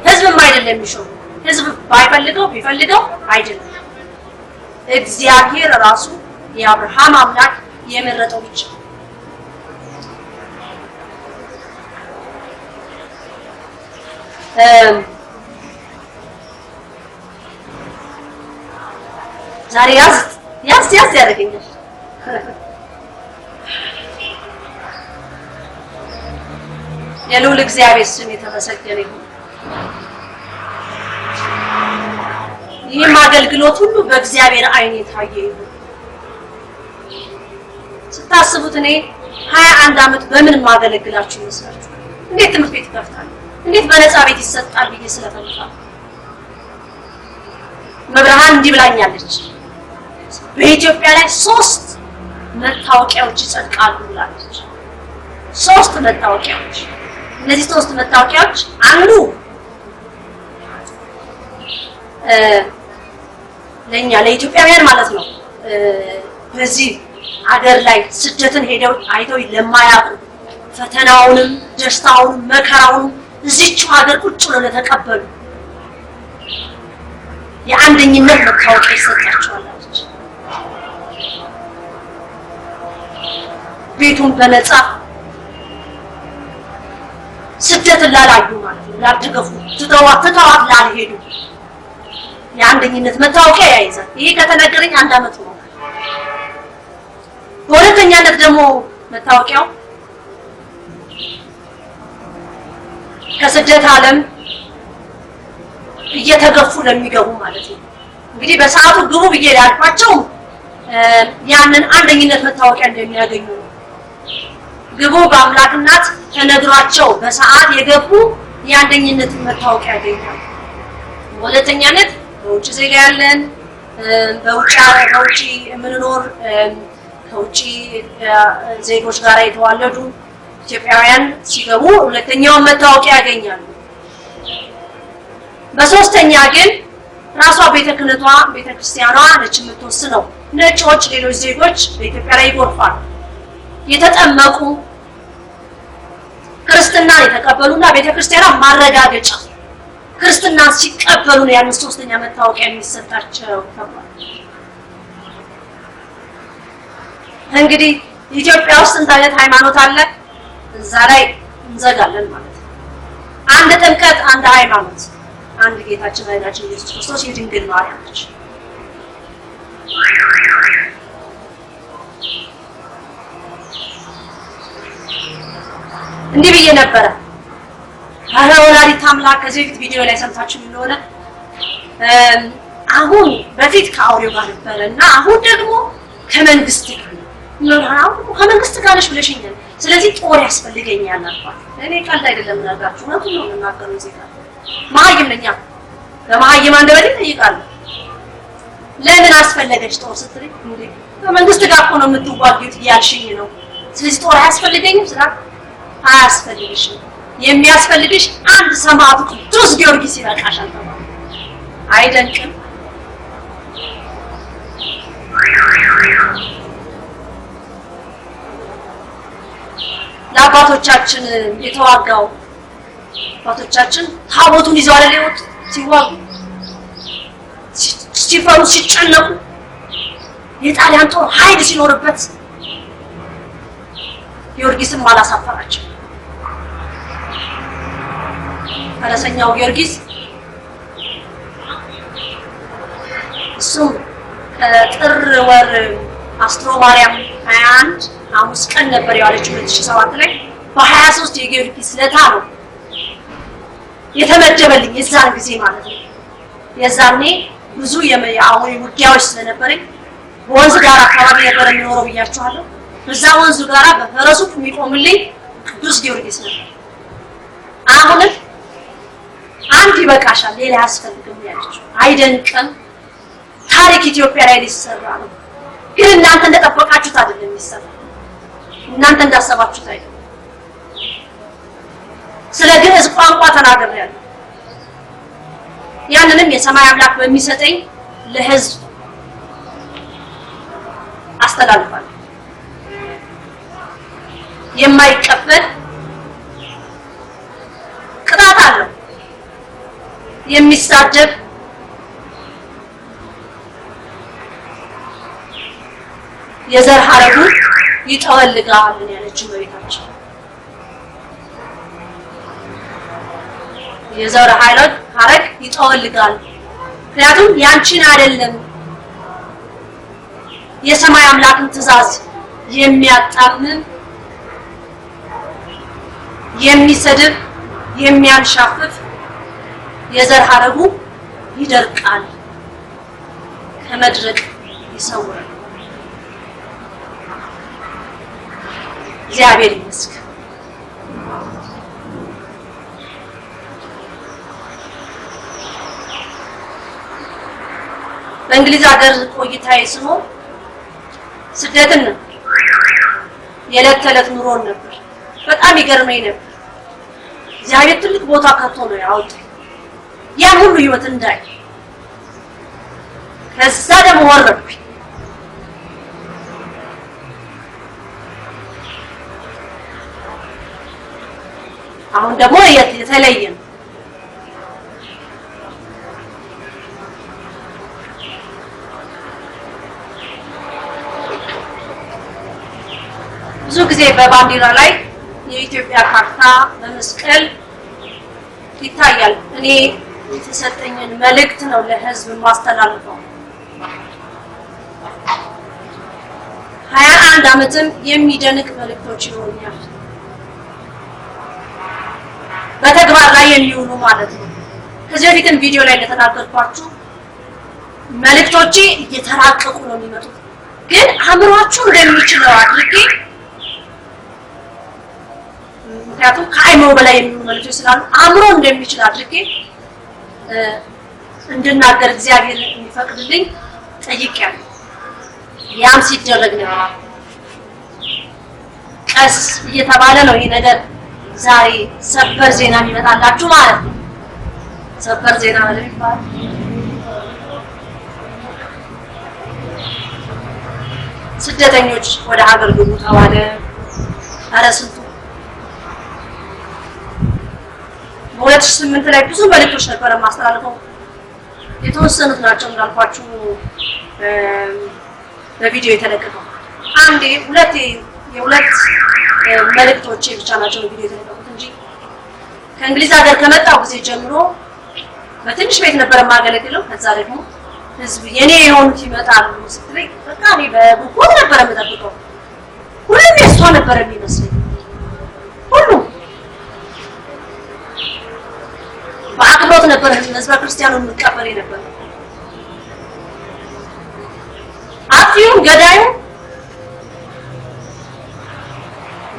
ህዝብም አይደለም የሚሾመው። ህዝብ ባይፈልገው ቢፈልገው አይደለም፣ እግዚአብሔር ራሱ የአብርሃም አምላክ የመረጠው ብቻ። ዛሬ ያዝ ያደርገኛል። የልዑል እግዚአብሔር ስም የተመሰገነ ይሁን። ይህም አገልግሎት ሁሉ በእግዚአብሔር ዓይን የታየ ይሁን። ስታስቡት እኔ 21 ዓመት በምን ማገለግላችሁ ይመስላችሁ? እንዴት ትምህርት ቤት ከፍታለሁ? እንዴት በነፃ ቤት ይሰጣል ብዬ ስለፈለኩ መብርሃን እንዲህ ብላኛለች በኢትዮጵያ ላይ 3 መታወቂያዎች ይጸድቃሉ ብላለች 3 መታወቂያዎች እነዚህ 3 መታወቂያዎች አንዱ ለኛ ለኢትዮጵያውያን ማለት ነው በዚህ ሀገር ላይ ስደትን ሄደው አይተው ለማያውቁ ፈተናውንም ደስታውንም መከራውንም እዚች ሀገር ቁጭ ብለው ለተቀበሉ የአንደኝነት መታወቂያ ይሰጣቸዋል አለች ቤቱን በነፃ ስደትን ላላዩ ማለት ነው ላልተገፉ ትተዋት ላልሄዱ የአንደኝነት መታወቂያ ያይዛል ይሄ ከተነገረኝ 1 አመት ነው በሁለተኛነት ደግሞ መታወቂያው ከስደት ዓለም እየተገፉ ለሚገቡ ማለት ነው እንግዲህ በሰዓቱ ግቡ ብዬ ያልኳቸው ያንን አንደኝነት መታወቂያ እንደሚያገኙ ግቡ በአምላክናት ተነግሯቸው በሰዓት የገቡ የአንደኝነት መታወቂያ ያገኛሉ ሁለተኛነት በውጭ ዜጋ ያለን በውጭ የምንኖር ከውጭ ዜጎች ጋር የተዋለዱ ኢትዮጵያውያን ሲገቡ ሁለተኛው መታወቂያ ያገኛሉ በሶስተኛ ግን ራሷ ቤተክርስቲያኗ ነች የምትወስነው ነጮች ሌሎች ዜጎች በኢትዮጵያ ላይ ይጎርፋሉ የተጠመቁ ክርስትና የተቀበሉና ቤተክርስቲያኗ ማረጋገጫ ክርስትና ሲቀበሉ ነው ያን ሶስተኛ መታወቂያ የሚሰጣቸው ተባለ እንግዲህ ኢትዮጵያ ውስጥ እንት አይነት ሃይማኖት አለ እዛ ላይ እንዘጋለን ማለት ነው አንድ ጥምቀት አንድ ሃይማኖት አንድ ጌታችን መድኃኒታችን ኢየሱስ ክርስቶስ የድንግል ማርያም ነች እንዲህ ብዬ ነበረ ወላዲተ አምላክ ከዚህ በፊት ቪዲዮ ላይ ሰምታችሁ እንደሆነ አሁን በፊት ከአውሬው ጋር ነበርና አሁን ደግሞ ከመንግስት ጋር ነው ከመንግስት ጋር ነሽ ብለሽኛል ስለዚህ ጦር ያስፈልገኛል አልኳት እኔ ቀልድ አይደለም እናጋችሁ ነው ሁሉ እናገረው ዜጋ ማይም ነኛ በማይም አንደበል ይጠይቃል ለምን አስፈልገሽ ጦር ስትሪ እንዴ ከመንግስት ጋር እኮ ነው የምትዋጊት ያልሽኝ ነው ስለዚህ ጦር አያስፈልገኝም ስራ አያስፈልግሽም የሚያስፈልግሽ አንድ ሰማዕቱ ቅዱስ ጊዮርጊስ ይበቃሻል ተባለ አይደንቅም ለአባቶቻችን የተዋጋው አባቶቻችን ታቦቱን ይዘው አይደል የወጡ ሲዋጉ ሲፈሩ ሲጨነቁ የጣሊያን ጦር ኃይል ሲኖርበት ጊዮርጊስም አላሳፈራቸው ፈረሰኛው ጊዮርጊስ እሱ ከጥር ወር አስትሮ ማርያም 21 ሐሙስ ቀን ነበር ያለችው 2007 ላይ በ23 የጊዮርጊስ ለታ ነው የተመደበልኝ የዛን ጊዜ ማለት ነው የዛኔ ብዙ የአሁን ውጊያዎች ስለነበረኝ ወንዝ ጋር አካባቢ ነበር የሚኖረው ብያችኋለሁ በዛ ወንዝ ጋር በፈረሱ የሚቆምልኝ ቅዱስ ጊዮርጊስ ነበር አሁን አንድ ይበቃሻል ሌላ ያስፈልግም ያለችው አይደንቅም ታሪክ ኢትዮጵያ ላይ ሊሰራ ነው ግን እናንተ እንደጠበቃችሁት አይደለም የሚሰራው እናንተ እንዳሰባችሁት አይደለም ስለ ግዕዝ ቋንቋ ተናግሬያለሁ ያንንም የሰማይ አምላክ በሚሰጠኝ ለህዝብ አስተላልፋለሁ የማይቀበል ቅጣት አለው የሚሳደብ የዘር ሐረጉ ይጠወልጋል ያለችው በቤታችን የዘር ሐረግ ይጠወልጋል ምክንያቱም ያንቺን አይደለም የሰማይ አምላክን ትእዛዝ የሚያጣምም የሚሰድብ የሚያንሻፍፍ የዘር ሐረጉ ይደርቃል ከመድረቅ ይሰውራል እግዚአብሔር ይመስገን በእንግሊዝ ሀገር ቆይታዬ ስኖር ስደትን የዕለት ተዕለት ኑሮን ነበር። በጣም ይገርመኝ ነበር። እግዚአብሔር ትልቅ ቦታ ከቶ ነው ያወጣኝ ያን ሁሉ ህይወት እንዳይ። ከዛ ደግሞ ወረድኩኝ። አሁን ደግሞ የተለየ ነው። ብዙ ጊዜ በባንዲራ ላይ የኢትዮጵያ ካርታ በመስቀል ይታያል። እኔ የተሰጠኝን መልእክት ነው ለህዝብ ማስተላልፈው። 21 ዓመትም የሚደንቅ መልእክቶች ይሆናል በተግባር ላይ የሚውሉ ማለት ነው። ከዚህ በፊትም ቪዲዮ ላይ እንደተናገርኳችሁ መልእክቶቼ እየተራቀቁ ነው የሚመጡት፣ ግን አእምሯችሁ እንደሚችለው አድርጌ ምክንያቱም ከአእምሮ በላይ የሚሆኑ መልእክቶች ስላሉ አእምሮ እንደሚችል አድርጌ እንድናገር እግዚአብሔር እንዲፈቅድልኝ ጠይቄያለሁ። ያም ሲደረግ ነው ቀስ እየተባለ ነው ይሄ ነገር ዛሬ ሰበር ዜና የሚመጣላችሁ ማለት ነው። ሰበር ዜና ማለት ይባላል ስደተኞች ወደ ሀገር ግቡ ተባለ። ኧረ ስንቱ በ2008 ላይ ብዙ መልእክቶች ነበር ማስተላለፈው። የተወሰኑት ናቸው እንዳልኳችሁ በቪዲዮ የተለቀቀው። አንዴ የሁለት መልእክቶች ብቻ ናቸው በቪዲዮ የተለቀቁት እንጂ ከእንግሊዝ ሀገር ከመጣው ጊዜ ጀምሮ በትንሽ ቤት ነበር የማገለግለው። ከዛ ደግሞ ህዝብ የኔ የሆኑት ይመጣሉ ስትለኝ በቃ እኔ በጉጉት ነበር የምጠብቀው። ሁሉም የሷ ነበር የሚመስለኝ። ሁሉም በአክብሮት ነበር ህዝበ ክርስቲያኑን የሚቀበል ነበር። አጥፊውም ገዳዩ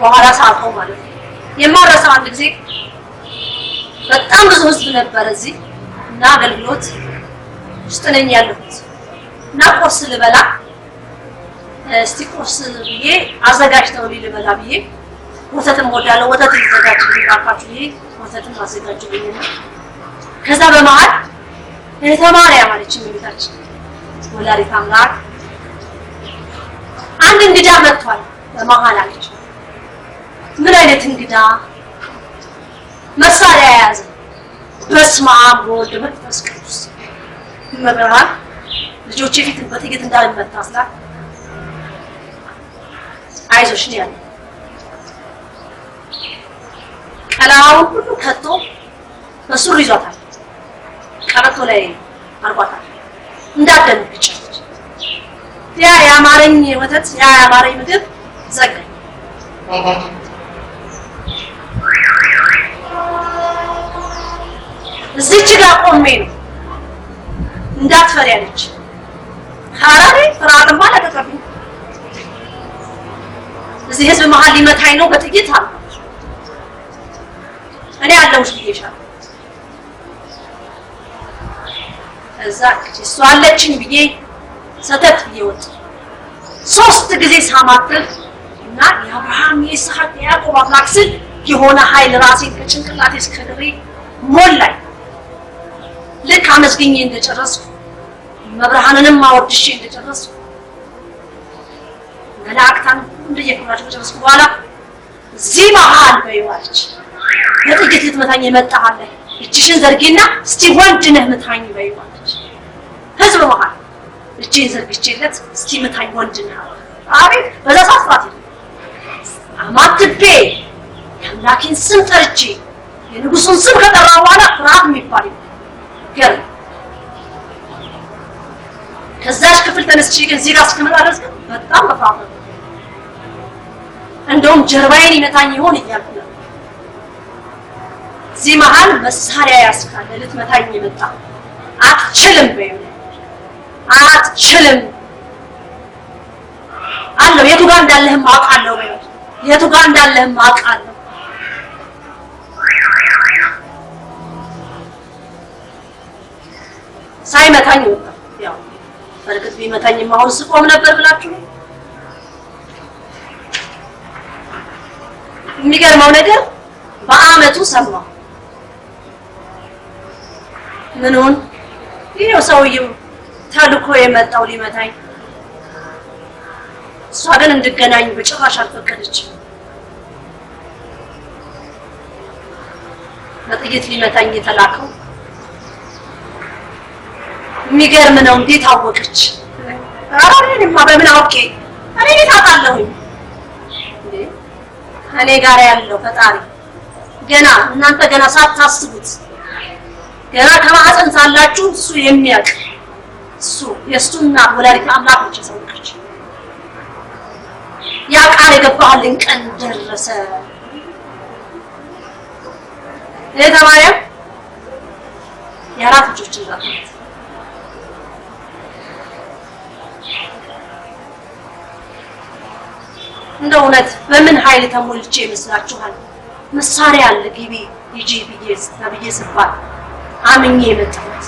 በኋላ ሳቀው ማለት ነው። የማረሳው አንድ ጊዜ በጣም ብዙ ህዝብ ነበር እዚህ እና አገልግሎት ውስጥ ነኝ ያለሁት እና ቁርስ ልበላ እስቲ ቁርስ ብዬ አዘጋጅተው ልበላ ብዬ ወተትም ወዳለው ወተት ይዘጋጅልኝ አልኳችሁ። ይሄ ወተትም አዘጋጅልኝ። ከዛ በመሃል ተማሪያ ማለች የሚሉታችን ወላዲተ አምላክ አንድ እንግዳ መጥቷል በመሃል አለች። ምን አይነት እንግዳ? መሳሪያ የያዘ። በስመ አብ ወወልድ ወመንፈስ ቅዱስ። መብርሃን ልጆቼ ፊት በጥይት እንዳልመታ ስላት አይዞሽ ነው ያለው። ቀላውን ሁሉ ከቶ በሱሪ ይዟታል። ቀበቶ ላይ አርጓታል። እንዳደነግጭ ያ ያማረኝ ወተት ያ ያማረኝ ምግብ ዘጋኝ። እዚች ጋር ቆሜ ነው እንዳትፈሪ አለች። ሐራሬ ፍርሃትማ ለቀቀብኝ። እዚህ ህዝብ መሀል ሊመታኝ ነው በጥይት አለ። እኔ አለሁሽ ብዬሻለሁ። እዛ እሷ አለችኝ ብዬ ሰተት ብዬ ወጣሁ። 3 ጊዜ ሳማትል እና የአብርሃም የይስሐቅ የያዕቆብ አምላክ ስል የሆነ ኃይል ራሴን ከጭንቅላቴ እስከ እግሬ ሞላኝ። ልክ አመስግኜ እንደጨረስኩ መብርሃንንም አወድሼ እንደጨረስኩ መላእክታን እንደየክብራቸው ከጨረስኩ በኋላ እዚህ መሀል በይዋለች በጥይት ልትመታኝ የመጣሃለ እጅሽን ዘርጊና እስቲ ወንድ ነህ ምታኝ በይዋለች። ህዝብ መሀል እጄን ዘርግቼለት እስቲ ምታኝ ወንድ ነህ። አቤት በዛ ሳፍራት አማትቤ የአምላኬን ስም ጠርቼ የንጉሱን ስም ከጠራ በኋላ ፍርሃት የሚባል ገር ከዛች ክፍል ተነስቼ ግን እዚህ ጋር እስከመጣ ድረስ በጣም በፍርሃት ነው። እንደውም ጀርባዬን ይመታኝ ይሆን እያልኩ ነው። እዚህ መሀል መሳሪያ ያስካለ ልትመታኝ የመጣ አትችልም በይው አትችልም አለው። የቱ ጋር እንዳለህም አውቃለሁ በይው የቱ ጋር እንዳለህም አውቃለሁ። ሳይመታኝ ወጣ። ያው በርግጥ ቢመታኝም አሁን ስቆም ነበር ብላችሁ የሚገርመው ነገር በአመቱ ሰማሁ ምኑን ይሄው ሰውየው ታልኮ የመጣው ሊመታኝ እሷ ግን እንድገናኝ በጭራሽ አልፈቀደችም በጥይት ሊመታኝ የተላከው የሚገርም ነው እንዴት አወቀች አራኔማ በምን አውቄ እኔ ታውቃለሁኝ እኔ ጋር ያለው ፈጣሪ ገና እናንተ ገና ሳታስቡት ገና ከማህፀን ሳላችሁ እሱ የሚያውቅ እሱ የእሱና ወላዲተ አምላክ ብቻ ሰውከች ያ ቃል የገባልን ቀን ደረሰ ለተማሪያም የአራት ልጆች እናት እንደው እውነት በምን ኃይል ተሞልቼ ይመስላችኋል መሳሪያ አለ ግቢ ይጂ ብዬ ስባል አምኜ የመጣሁት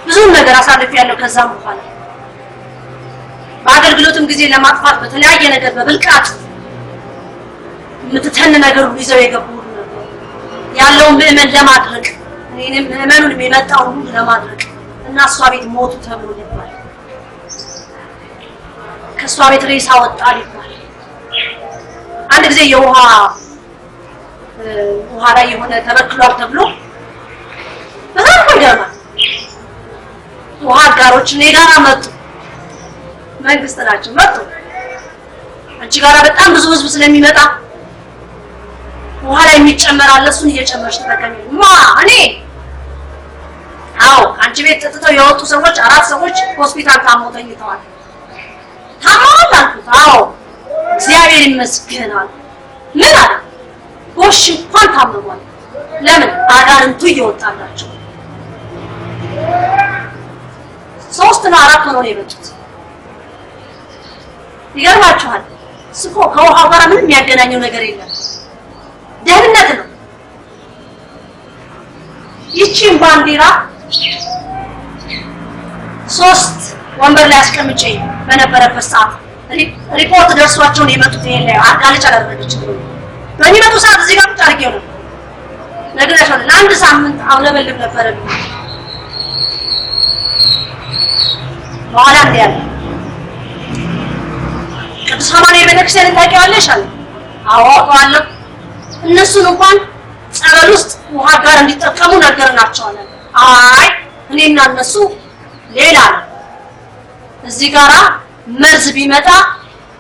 ብዙ ነገር አሳልፌያለሁ ከዛም በኋላ በአገልግሎትም ጊዜ ለማጥፋት በተለያየ ነገር በብልቃት ምትተን ነገር ይዘው የገቡ ያለው ምእመን ለማድረግ እኔንም ምእመኑን የሚመጣው ሁሉ ለማድረግ እና እሷ ቤት ሞቱ ተብሎ ይባል ከሷ ቤት ሬሳ ወጣ ይባል አንድ ጊዜ የውሃ ላይ የሆነ ተበክሏል ተብሎ በጣም ይገርማል ውሃ ጋሮች ኔጋራ መጡ መንግስት ናቸው መጡ አንቺ ጋራ በጣም ብዙ ህዝብ ስለሚመጣ ውሃ ላይ የሚጨመራል እሱን እየጨመርሽ ተጠቀሚ ማ እኔ አዎ አንቺ ቤት ተጥተው የወጡ ሰዎች አራት ሰዎች ሆስፒታል ታመው ተኝተዋል ታማል አዎ እግዚአብሔር ይመስገናል ምን አለ ጎሽ እንኳን ታመሟል ለምን አጋንንቱ እየወጣላቸው ሶስት እና አራት ሆነው የመጡት ይገርማችኋል ስኮ ከውሃው ጋር ምንም የሚያገናኘው ነገር የለም ደህንነት ነው ይቺን ባንዲራ ሶስት ወንበር ላይ አስቀምጬ በነበረበት ሰዓት ሪፖርት ደርሷቸው የመጡት ይሄን ላይ አጋልጫ አደረገች በሚመጡ ሰዓት እዚህ ጋር ታርጌው ነው ነግሬሻለሁ ለአንድ ሳምንት አውለበልብ ነበር በኋላ እንዲያለ ቅዱስ አማኑኤል ቤተክርስቲያን ታውቂዋለሽ አለ አዎ አውቀዋለሁ እነሱን እንኳን ጸበል ውስጥ ውሃ ጋር እንዲጠቀሙ ነገርናቸዋለን አይ እኔና እነሱ ሌላ ነው እዚህ ጋራ መርዝ ቢመጣ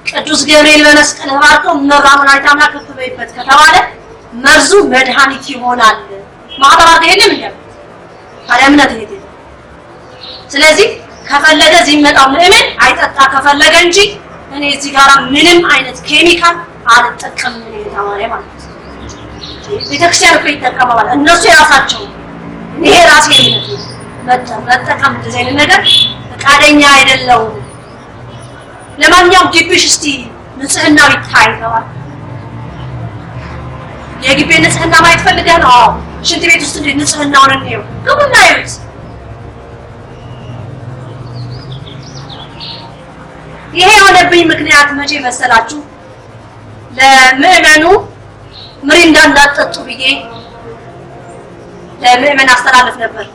ቅዱስ ገብርኤል በመስቀል ባርኮ መራሙን አይታምና ከተበይበት ከተባለ መርዙ መድኃኒት ይሆናል ማህበራት የለም እንዴ ታዲያ እምነት ይሄ ስለዚህ ከፈለገ ሲመጣው ምእመን አይጠጣ ከፈለገ እንጂ እኔ እዚህ ጋራ ምንም አይነት ኬሚካል አልጠቀምም እኔ ተማሪ ማለት ቤተክርስቲያን እኮ ይጠቀማል እነሱ የራሳቸው ይሄ ራሴ መጠቀም እንደዚህ አይነት ነገር ፈቃደኛ አይደለም ለማንኛውም ግቢሽ እስቲ ንጽህናው ይታይ ተባለ የግቢ ንጽህና ማየት ፈልገህ ነው ሽንት ቤት ውስጥ ንጽህናውን ነው ግቡና ይዩት ይሄ የሆነብኝ ምክንያት መቼ መሰላችሁ ለምእመኑ ምሪንዳ እንዳትጠጡ ብዬ ለምእመን አስተላልፍ ነበር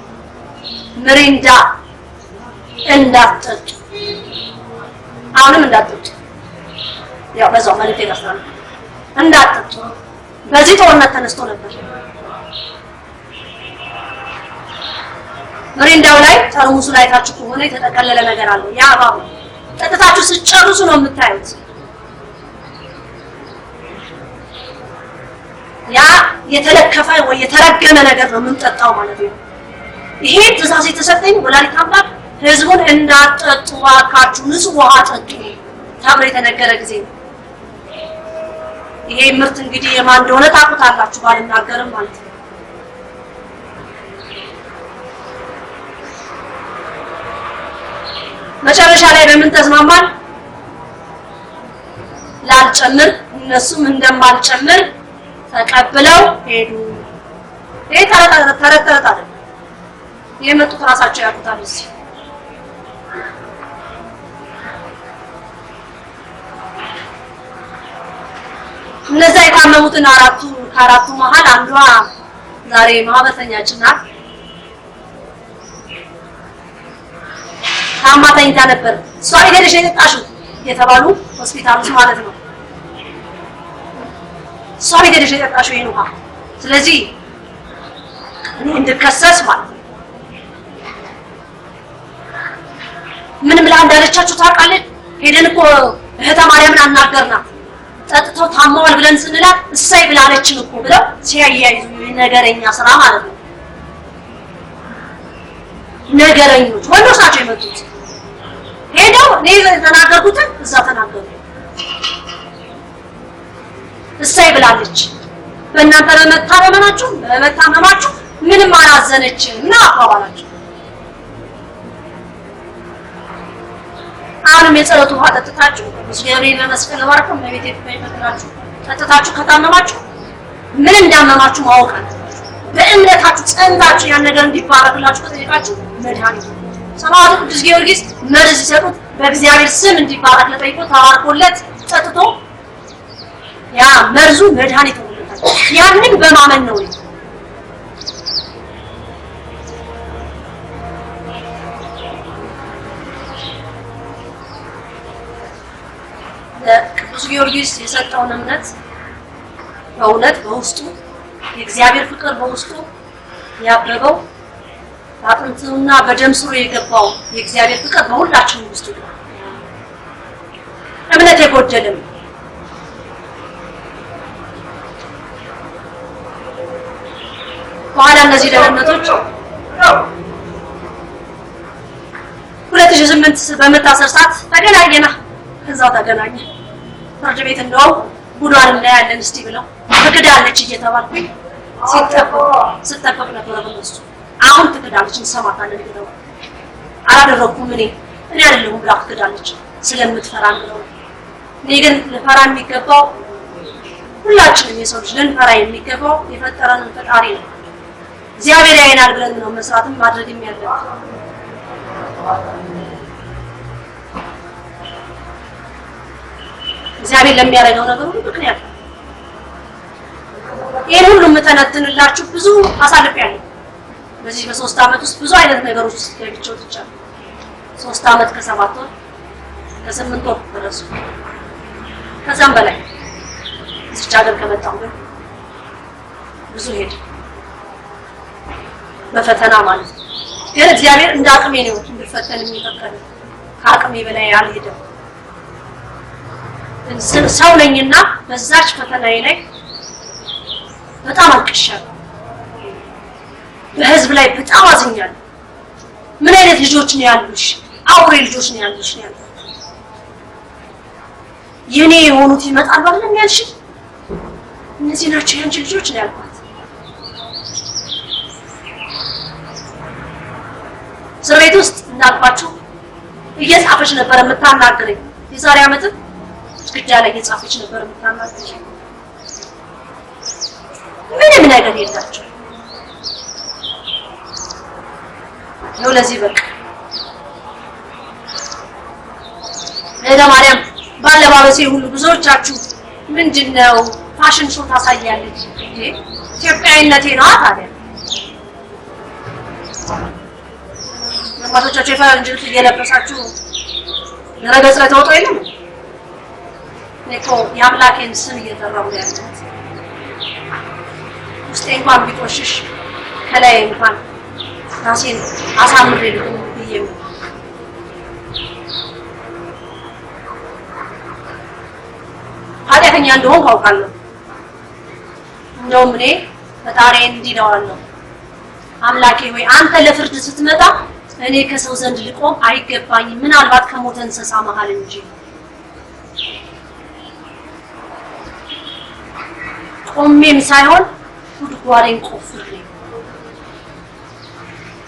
ምሪንዳ እንዳትጠጡ አሁንም እንዳትጠጡ ያው በዛው ማለት ይላል እንዳትጠጡ በዚህ ጦርነት ተነስቶ ነበር ምሪንዳው ላይ ጠርሙሱ ላይ ታችሁ ከሆነ የተጠቀለለ ነገር አለ ያ አባቡ ጠጥታችሁ ሲጨርሱ ነው የምታዩት ያ የተለከፈ ወይ የተረገመ ነገር ነው የምንጠጣው ማለት ነው ይሄ ትእዛዝ የተሰጠኝ ወላዲተ አምላክ ህዝቡን እንዳትጠጡ አካችሁ ንጹህ ውሃ ጠጡ ተብሎ የተነገረ ጊዜ ይሄ ምርት እንግዲህ የማን እንደሆነ ታውቁታላችሁ ባልናገርም ማለት ነው መጨረሻ ላይ በምን ተስማማን ላልጨምር እነሱም እንደማልጨምር ተቀብለው ሄዱ ይሄ ተረት አይደለም። የመጡት ራሳቸው ያውቁታል። እዚህ እነዛ የታመሙትን ከአራቱ መሀል አንዷ ዛሬ ማህበረተኛችን ናት። ታማ ተኝታ ነበር። እሷ ሄደሽ የጠጣሽው የተባሉ ሆስፒታል ውስጥ ማለት ነው። እሷ ሄደሽ የጠጣሽው ይሄን ውሃ፣ ስለዚህ እኔ እንድከሰስ ማለት ነው። ምንም እንዳለቻችሁ ታውቃለች። ሄደን እኮ እህተ ማርያምን አናገርናት። ጠጥተው ታማዋል ብለን ስንላት እሰይ ብላለችን እኮ ብለው ሲያያይዙ ነገረኛ ስራ ማለት ነው። ነገረኞች ወንዶች ናቸው የመጡት። ሄደው እኔ የተናገርኩትን እዛ ተናገሩ። እሰይ ብላለች። በእናንተ በመታመማችሁ ምንም አላዘነችም እና አባባላችሁ። አሁንም የጸሎት ውሃ ጠጥታችሁ ቅዱስ ገብርኤል በመስቀል ባርከው በቤት ይፈቅዳችሁ ጠጥታችሁ ከታመማችሁ ምን እንዳመማችሁ ማወቅ አለባችሁ። በእምነታችሁ ጸንታችሁ ያን ነገር እንዲባረክላችሁ ከጠየቃችሁ መድኃኒት ሰማዕቱ ቅዱስ ጊዮርጊስ መርዝ ሲሰጡት በእግዚአብሔር ስም እንዲባረክ ለጠይቆ ተባርኮለት ጠጥቶ ያ መርዙ መድኃኒት ሆኖለታል። ያንን በማመን ነው። ቅዱስ ጊዮርጊስ የሰጠውን እምነት በእውነት በውስጡ የእግዚአብሔር ፍቅር በውስጡ ያበበው አጥንቱና በደም ስሩ የገባው የእግዚአብሔር ፍቅር በሁላችንም ውስጥ ነው። እምነት የጎደለም በኋላ እነዚህ ደህንነቶች 2008 በመታሰር ሰዓት ተገናኘና ከዛው ተገናኘ። ፍርድ ቤት እንደው ጉዷን እናያለን እስቲ ብለው ትክዳለች እየተባልኩኝ ሲጠበቅ ነበር በእነሱ። አሁን ትክዳለች እንሰማታለን ብለው አላደረኩም። እኔ አይደለሁም ብላ ትክዳለች ስለምትፈራ ነው። እኔ ግን ልፈራ የሚገባው ሁላችንም የሰው ልጅ ልንፈራ የሚገባው የፈጠረንን ፈጣሪ ነው። እግዚአብሔር ያይናል ብለን ነው መስራትም ማድረግም ያለብን። እግዚአብሔር ለሚያደርገው ነገር ሁሉ ምክንያት ነው። ይሄን ሁሉ የምተነትንላችሁ ብዙ አሳልፌያለሁ። በዚህ በ3 አመት ውስጥ ብዙ አይነት ነገሮች ውስጥ ገብቼው ትቻለሁ። 3 አመት ከ7 ወር ከ8 ወር ድረስ ከዛም በላይ እዚህ ሀገር ከመጣሁ ግን ብዙ ሄድ በፈተና ማለት ነው። ግን እግዚአብሔር እንደ አቅሜ ነው እንድፈተን የሚፈቀደው። ከአቅሜ በላይ አልሄድም። ሰው ነኝና በዛች ፈተናዬ ላይ በጣም አልቅሻለሁ። በህዝብ ላይ በጣም አዝኛለሁ። ምን አይነት ልጆች ነው ያሉሽ? አውሬ ልጆች ነው ያሉሽ ነው ያሉት። የኔ የሆኑት ይመጣሉ አይደል ያልሽ? እነዚህ ናቸው ያንቺ ልጆች ነው ያልኳት። እስር ቤት ውስጥ እንዳልኳችሁ እየጻፈች ነበር የምታናግረኝ። የዛሬ አመትም ግዳ ላይ እየጻፈች ነበር የምታናግረኝ። ምንም ነገር የላቸው ነው። ለዚህ በቃ ለማርያም ባለባበሴ ሁሉ ብዙዎቻችሁ ምንድነው ፋሽን ሾው ታሳያለች እንዴ? ኢትዮጵያዊነቴ ነው ታዲያ። ለማቶቻችሁ የፈረንጅ ልብስ እየለበሳችሁ ድረገጽ ላይ ተወጡ የለም። እኮ የአምላኬን ስም እየጠራሁ ያለሁት ውስጤ እንኳን ቢቆሽሽ ከላይ እንኳን ራሴን አሳምሬ ልኩኝ ብዬ ኃጢአተኛ እንደሆንኩ አውቃለሁ። እንደውም እኔ ፈጣሪዬን እንዲህ እለዋለሁ፣ አምላኬ ወይ አንተ ለፍርድ ስትመጣ እኔ ከሰው ዘንድ ልቆም አይገባኝም፣ ምናልባት ከሞተ እንስሳ መሃል እንጂ። ቆሜም ሳይሆን ጉድጓዴን ቆፍሬ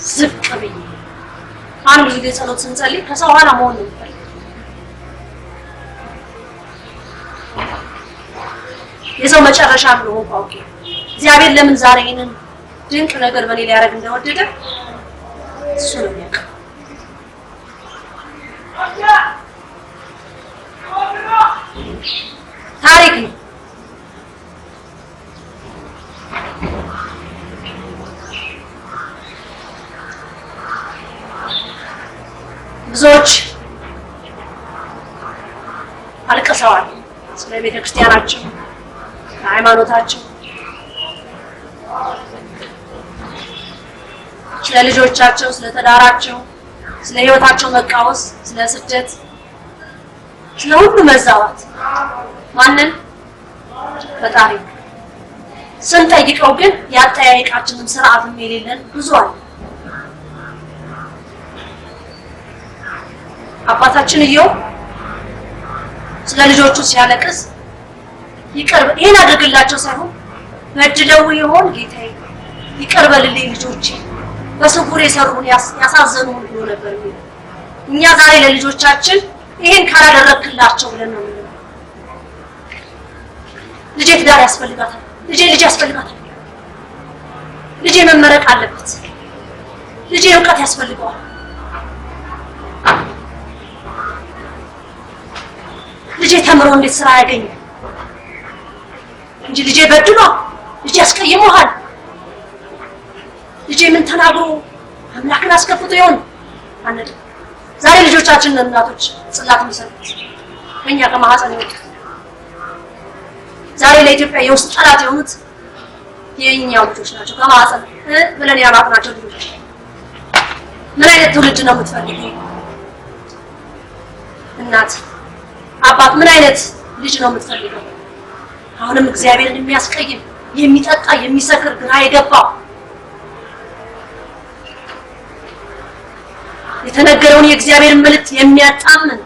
ዝቅ ብዬ አንድ ጊዜ ጸሎት ስንጸልይ ከሰው ኋላ መሆን ነው የሚፈልግ። የሰው መጨረሻ ነው አውቄ እግዚአብሔር ለምን ዛሬ ይሄንን ድንቅ ነገር በኔ ሊያደርግ እንደወደደ እሱ ነው የሚያውቀው። ታሪክ ነው። ብዙዎች አልቀሰዋል ስለ ቤተክርስቲያናቸው፣ ሃይማኖታቸው፣ ስለ ልጆቻቸው፣ ስለ ተዳራቸው፣ ስለ ህይወታቸው መቃወስ፣ ስለ ስደት፣ ስለ ሁሉ መዛባት ማንን ፈጣሪ ስንጠይቀው ግን ያጠያይቃችንን ስርዓትም የሌለን ብዙ አለ። አባታችን ኢዮብ ስለ ልጆቹ ሲያለቅስ ይቅር ይሄን አድርግላቸው ሳይሆን በድለው ይሆን ጌታዬ ይቅር በልልኝ ልጆቼ በስውር የሰሩን ያሳዘኑን ብሎ ነበር የሚለው። እኛ ዛሬ ለልጆቻችን ይሄን ካላደረክላቸው ብለን ነው የምንለው። ልጄ ትዳር ያስፈልጋታል፣ ልጄ ልጅ ያስፈልጋታል፣ ልጄ መመረቅ አለበት፣ ልጄ እውቀት ያስፈልገዋል፣ ልጄ ተምሮ እንዴት ስራ ያገኛል እንጂ ልጄ በድሏ፣ ልጄ ያስቀይመዋል፣ ልጄ ምን ተናግሮ አምላክን አስከፍቶ ይሆን አንድ ዛሬ ልጆቻችን እናቶች ጽላት የሚሰሩት ከኛ ከማህፀን ይወጡ ዛሬ ለኢትዮጵያ የውስጥ ጠላት የሆኑት የኛው ልጆች ናቸው። ከማህፀን ብለን ያማጥናቸው ልጆች። ምን አይነት ትውልድ ነው የምትፈልጊው? እናት አባት ምን አይነት ልጅ ነው የምትፈልገው? አሁንም እግዚአብሔርን የሚያስቀይም የሚጠጣ የሚሰክር ግራ የገባው የተነገረውን የእግዚአብሔርን መልእክት የሚያጣምን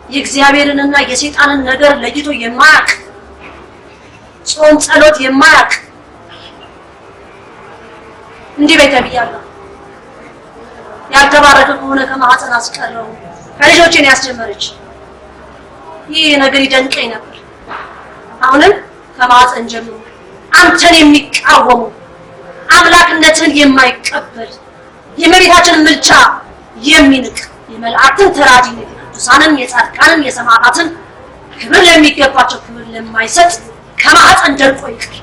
የእግዚአብሔርንና የሰይጣንን ነገር ለይቶ የማያውቅ ጾም ጸሎት የማያውቅ እንዲህ በተብያለሁ ያልተባረከ ከሆነ ከማህፀን አስቀረው ከልጆቼን ያስጀመረች ይህ ነገር ይደንቀኝ ነበር። አሁንም ከማህፀን ጀምሮ አንተን የሚቃወሙ አምላክነትን የማይቀበል የመቤታችንን ምልጃ የሚንቅ የመላእክትን ተራዲነት የቅዱሳንን የጻድቃንን የሰማዕታትን ክብር ለሚገባቸው ክብር ለማይሰጥ ከማህፀን ደርቆ ይቅር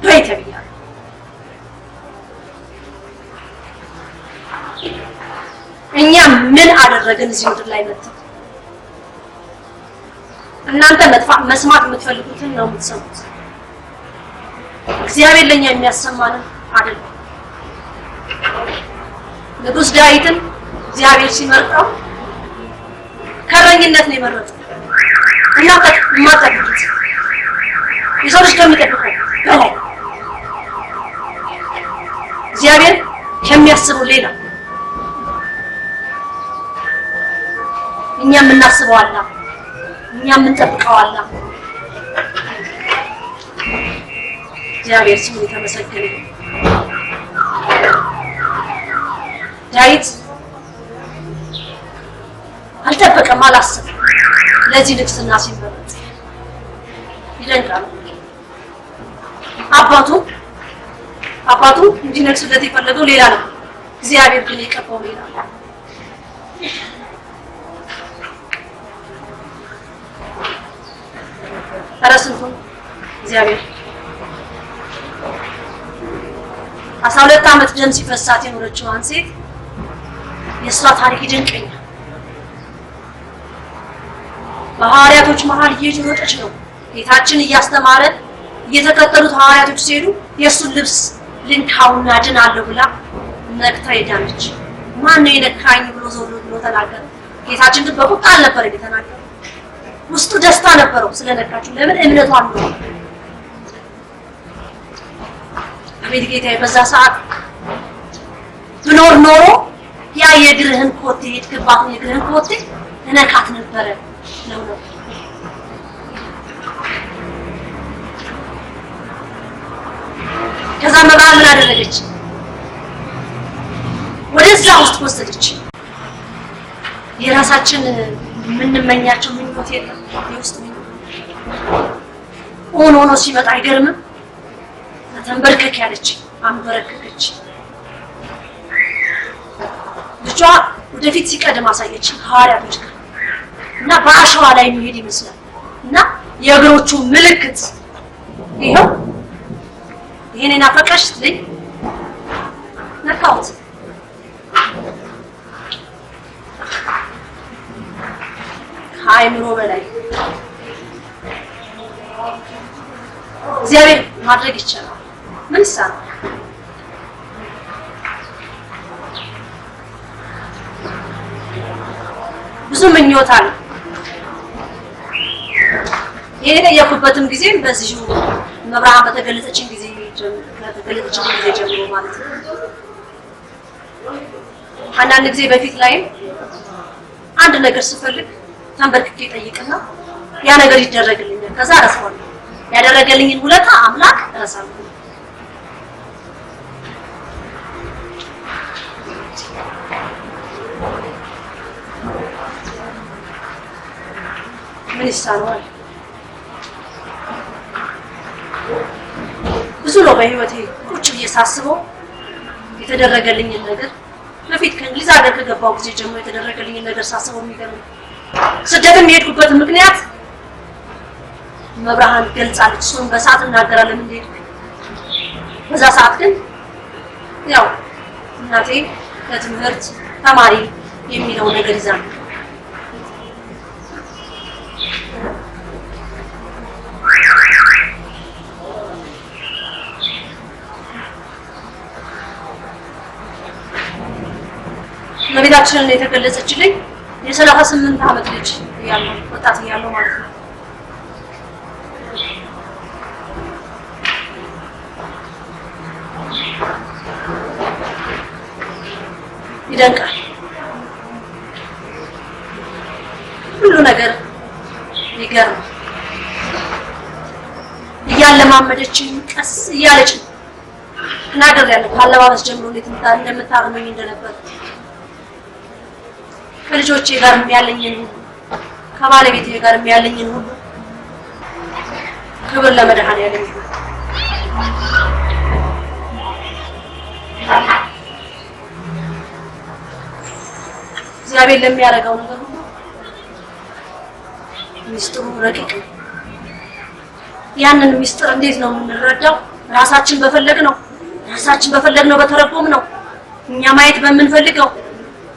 በይተብያለሁ። እኛ ምን አደረግን እዚህ ምድር ላይ መጥተን? እናንተ መስማት የምትፈልጉትን ነው የምትሰሙት። እግዚአብሔር ለኛ የሚያሰማንን አይደለም። ንጉስ ዳዊትን እግዚአብሔር ሲመርጠው ከረኝነት ነው የመረጠው። እናንተ ማጣቁት የሰው ልጅ ከሚጠብቀው በላይ እግዚአብሔር ከሚያስበው ሌላ እኛ የምናስበው አለ፣ እኛ የምንጠብቀው አለ። እግዚአብሔር ስሙ የተመሰገነ ይሁን። ዳዊት አልጠበቀም፣ አላሰበም። ለዚህ ንግስና ሲመረጥ ይደንቃል። አባቱ እንዲነግስለት የፈለገው ሌላ ነው፣ እግዚአብሔር ግን የቀባው ሌላ ነው። ተረስንቱን እግዚአብሔር 12 ዓመት ደም ሲፈሳት የኖረችዋን ሴት የሷ ታሪክ ይደንቀኛል። በሐዋርያቶች መሃል እየሮጠች ነው ጌታችን እያስተማረ እየተከተሉት ሐዋርያቶች ሲሄዱ የሱን ልብስ ልንካውና ድናለሁ ብላ ነክታ ሄዳለች። ማን ነው የነካኝ ብሎ ዞር ብሎ ተናገረ። ጌታችን ግን በቁጣ አልነበረም የተናገረው፣ ውስጡ ደስታ ነበረው ስለነካችው። ለምን? እምነቷ ነው። አቤት ጌታዬ፣ በዛ ሰዓት ብኖር ኖሮ ያ የእግርህን ኮቴ የትክባትን የእግርህን ኮቴ እነካት ነበረ ነው። ከዛ መባል ምን አደረገች? ወደዛ ውስጥ ወሰደች። የራሳችን የምንመኛቸው ምኞት የለም የውስጥ ምኞት ሆኖ ሲመጣ አይገርምም? ተንበርከክ ያለች አንበረከከች ልጇ ወደፊት ሲቀድም አሳየች ሐዋርያቶች ጋር እና በአሸዋ ላይ የሚሄድ ይመስላል እና የእግሮቹ ምልክት ይሄው ይሄንን አፈቀሽ ልኝ ነካውት ከአይምሮ በላይ እግዚአብሔር ማድረግ ይችላል ምን ይሳናል ብዙ ምኞት አለ ይሄን የኩበትም ጊዜ በዚህ መብራሃን በተገለጸችን ጊዜ ጀምሮ ማለት ነው አንዳንድ ጊዜ በፊት ላይ አንድ ነገር ስፈልግ ተንበርክኬ ጠይቅና ያ ነገር ይደረግልኛል ከዛ አረሳዋለሁ ያደረገልኝን ውለታ አምላክ ረሳለሁ ምን ይሳናል ብዙ ነው በህይወቴ ቁጭ ብዬ ሳስበው የተደረገልኝን ነገር በፊት ከእንግሊዝ ሀገር ከገባው ጊዜ ጀምሮ የተደረገልኝን ነገር ሳስበው የሚገርም ስደትም የሄድኩበት ምክንያት መብራሃን ገልጻለች እሱን በሰዓት እናገራለን እንዴ በዛ ሰዓት ግን ያው እናቴ ለትምህርት ተማሪ የሚለው ነገር ይዛል ለቤታችንን የተገለጸችልኝ የ38 ዓመት ልጅ ያለው ወጣት ያለው ማለት ነው ይደንቃል ሁሉ ነገር ይገርም እያለማመደችኝ ቀስ እያለች ነገር ያለው ካለባበስ ጀምሮ እንዴት እንደምታርመኝ እንደነበር ከልጆቼ ጋር የሚያለኝን ከባለቤቴ ጋር የሚያለኝን ሁሉ ክብር ለመድኃኔዓለም እግዚአብሔር ለሚያደርገው ነገር ሁሉ ሚስጥሩ ረቂቅ ያንን ሚስጥር እንዴት ነው የምንረዳው ራሳችን በፈለግነው በተረጎምነው እኛ ማየት በመንፈልገው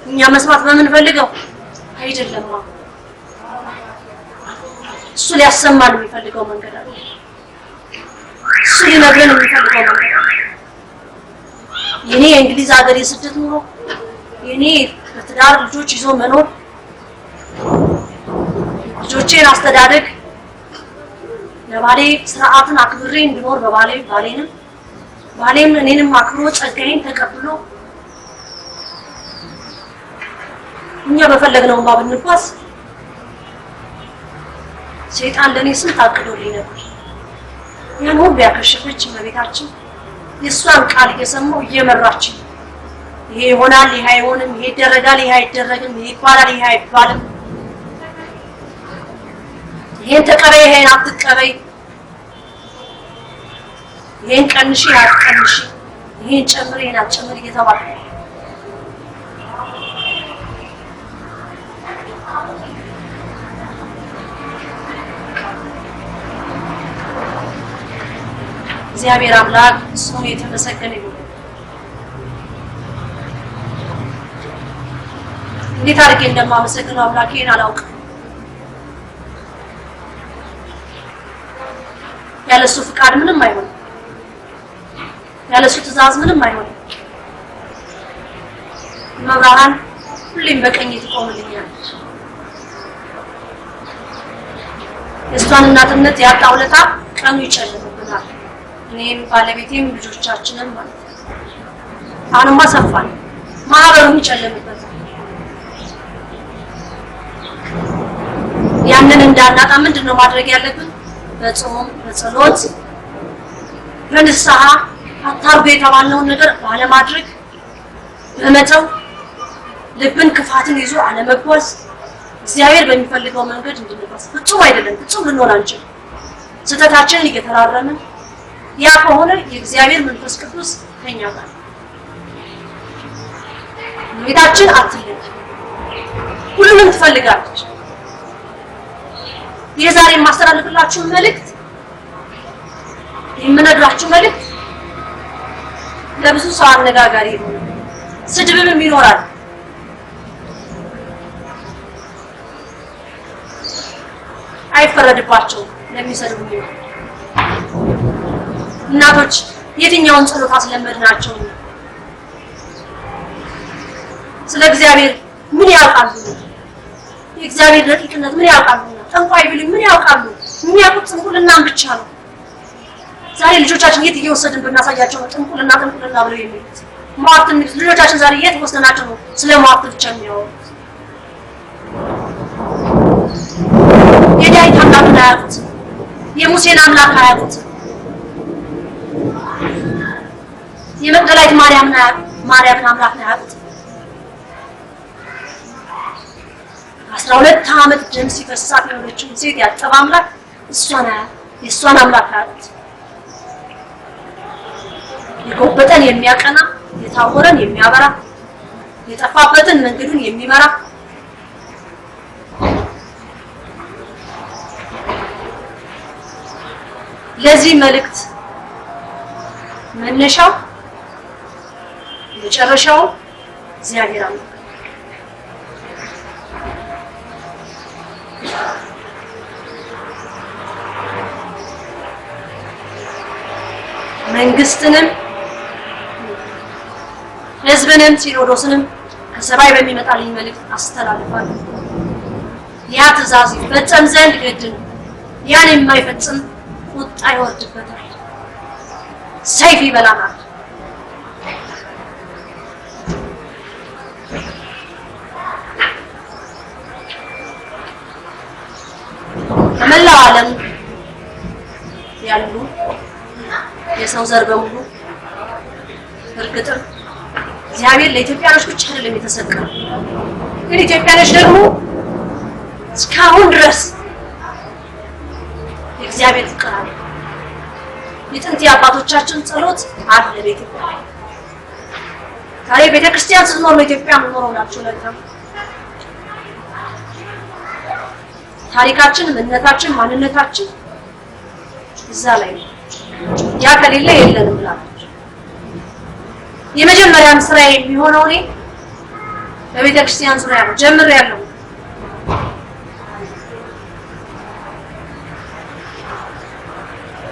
እኛ መስማት በመንፈልገው አይደለም እሱ ሊያሰማን የሚፈልገው መንገድ አለ እሱ ሊነግረን የሚፈልገው መንገድ አለ የኔ እንግሊዝ ሀገር የስደት ኑሮ የኔ በትዳር ልጆች ይዞ መኖር ልጆቼን አስተዳደግ ለባሌ ስርዓትን አክብሬ እንድኖር ባሌም እኔንም አክብሮ ጸጋዬን ተቀብሎ እኛ በፈለግነው ባብንኳስ ሰይጣን ለኔ ስንት አቅዶልኝ ነበር ያን ሁሉ ያከሸፈች መቤታችን የሷን ቃል እየሰማው እየመራችን ይሄ ይሆናል ይሄ አይሆንም ይሄ ይደረጋል ይሄ አይደረግም ይሄ ይባላል ይሄ አይባልም ይሄን ተቀበይ ይሄን አትቀበይ ይሄን ቀንሺ አትቀንሺ ይሄን ጨምሪ ይሄን አትጨምሪ እየተባለ እግዚአብሔር አምላክ ስሙ የተመሰገነ ይሁን እንዴት አድርጌ እንደማመሰግነው አምላኬን አላውቅም ያለሱ ፍቃድ ምንም አይሆንም ያለሱ ትእዛዝ ምንም አይሆንም መብራሃን ሁሌም በቀኝ ትቆምልኛለች የእሷን እናትነት ያጣውለታ ቀኑ ይጨልምብናል እኔም ባለቤቴም ልጆቻችንም ማለት አሁንማ ሰፋን ማህበሩን ይጨልምበት ያንን እንዳናጣ ምንድነው ማድረግ ያለብን በጾም በጸሎት በንስሐ አታርጉ የተባለውን ነገር ባለማድረግ በመተው ልብን ክፋትን ይዞ አለመጓዝ እግዚአብሔር በሚፈልገው መንገድ እንድንጓዝ ፍጹም አይደለም ፍጹም ልንሆን አንችልም ስተታችንን እየተራረምን ያ ከሆነ የእግዚአብሔር መንፈስ ቅዱስ ከኛ ጋር እመቤታችን አትለይ፣ ሁሉንም ትፈልጋለች። የዛሬ የማስተላልፍላችሁ መልእክት የምነግራችሁ መልእክት ለብዙ ሰው አነጋጋሪ ነው። ስድብም ይኖራል። አይፈረድባቸው ለሚሰድቡ እናቶች የትኛውን ጸሎት አስለመድናቸው? ስለ እግዚአብሔር ምን ያውቃሉ? የእግዚአብሔር ረቂቅነት ምን ያውቃሉ? ጠንቋይ ቢሉ ምን ያውቃሉ? የሚያውቁት ጥንቁልናን ብቻ ነው። ዛሬ ልጆቻችን የት እየወሰድን ብናሳያቸው ነው ጥንቁልና ብለው የሚሉት? ሟርትን ልጆቻችን ዛሬ የት ወስደናቸው ነው ስለ ሟርት ብቻ የሚያወሩት? የዳዊት አምላክን አያውቁትም። የሙሴን አምላክ አያውቁትም። የመግደላዊት ማርያምን አምላክ አያውቁትም። 12 ዓመት ደም ሲፈሳት የሆነችውን ሴት ያጠበ አምላክ የእሷን አምላክ አያውቁትም። የጎበጠን የሚያቀና፣ የታወረን የሚያበራ፣ የጠፋበትን መንገዱን የሚመራ ለዚህ መልእክት መነሻው መጨረሻው እግዚአብሔር አምላክ። መንግስትንም ህዝብንም ሲኖዶስንም ከሰማይ በሚመጣልኝ መልእክት አስተላልፋለሁ። ያ ትእዛዝ ይፈጸም ዘንድ ግድ ነው። ያን የማይፈጽም ቁጣ ይወርድበታል፣ ሰይፍ ይበላናል። በመላው ዓለም ያሉ የሰው ዘር በሙሉ እርግጥም እግዚአብሔር ለኢትዮጵያኖች ብቻ አይደለም የተሰቀለው፣ ግን ኢትዮጵያኖች ደግሞ እስካሁን ድረስ የእግዚአብሔር ፍቅር አለ። የጥንት አባቶቻችን ጸሎት አለ በኢትዮጵያ። ዛሬ ቤተክርስቲያን ስትኖር ነው ኢትዮጵያ የምትኖረው ናቸው። ለካ ታሪካችን፣ እምነታችን፣ ማንነታችን እዛ ላይ ነው። ያ ከሌለ የለንም ብላለች። የመጀመሪያም ስራ የሚሆነው እኔ በቤተክርስቲያን ዙሪያ ነው ጀምሬያለሁ።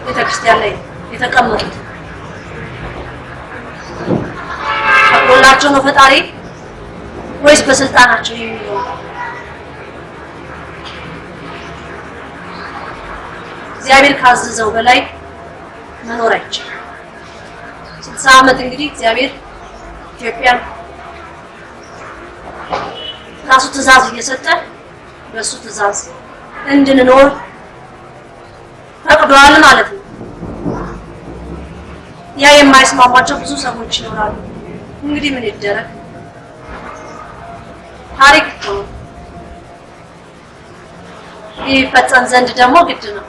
ቤተክርስቲያን ላይ የተቀመጡት አቆላቸው ነው ፈጣሪ ወይስ በስልጣናቸው የሚለው? እግዚአብሔር ካዘዘው በላይ መኖር አይችልም። 60 ዓመት እንግዲህ እግዚአብሔር ኢትዮጵያን ራሱ ትእዛዝ እየሰጠ በሱ ትእዛዝ እንድንኖር ፈቅዷል ማለት ነው። ያ የማይስማማቸው ብዙ ሰዎች ይኖራሉ። እንግዲህ ምን ይደረግ? ታሪክ ነው። ይፈጸም ዘንድ ደግሞ ግድ ነው።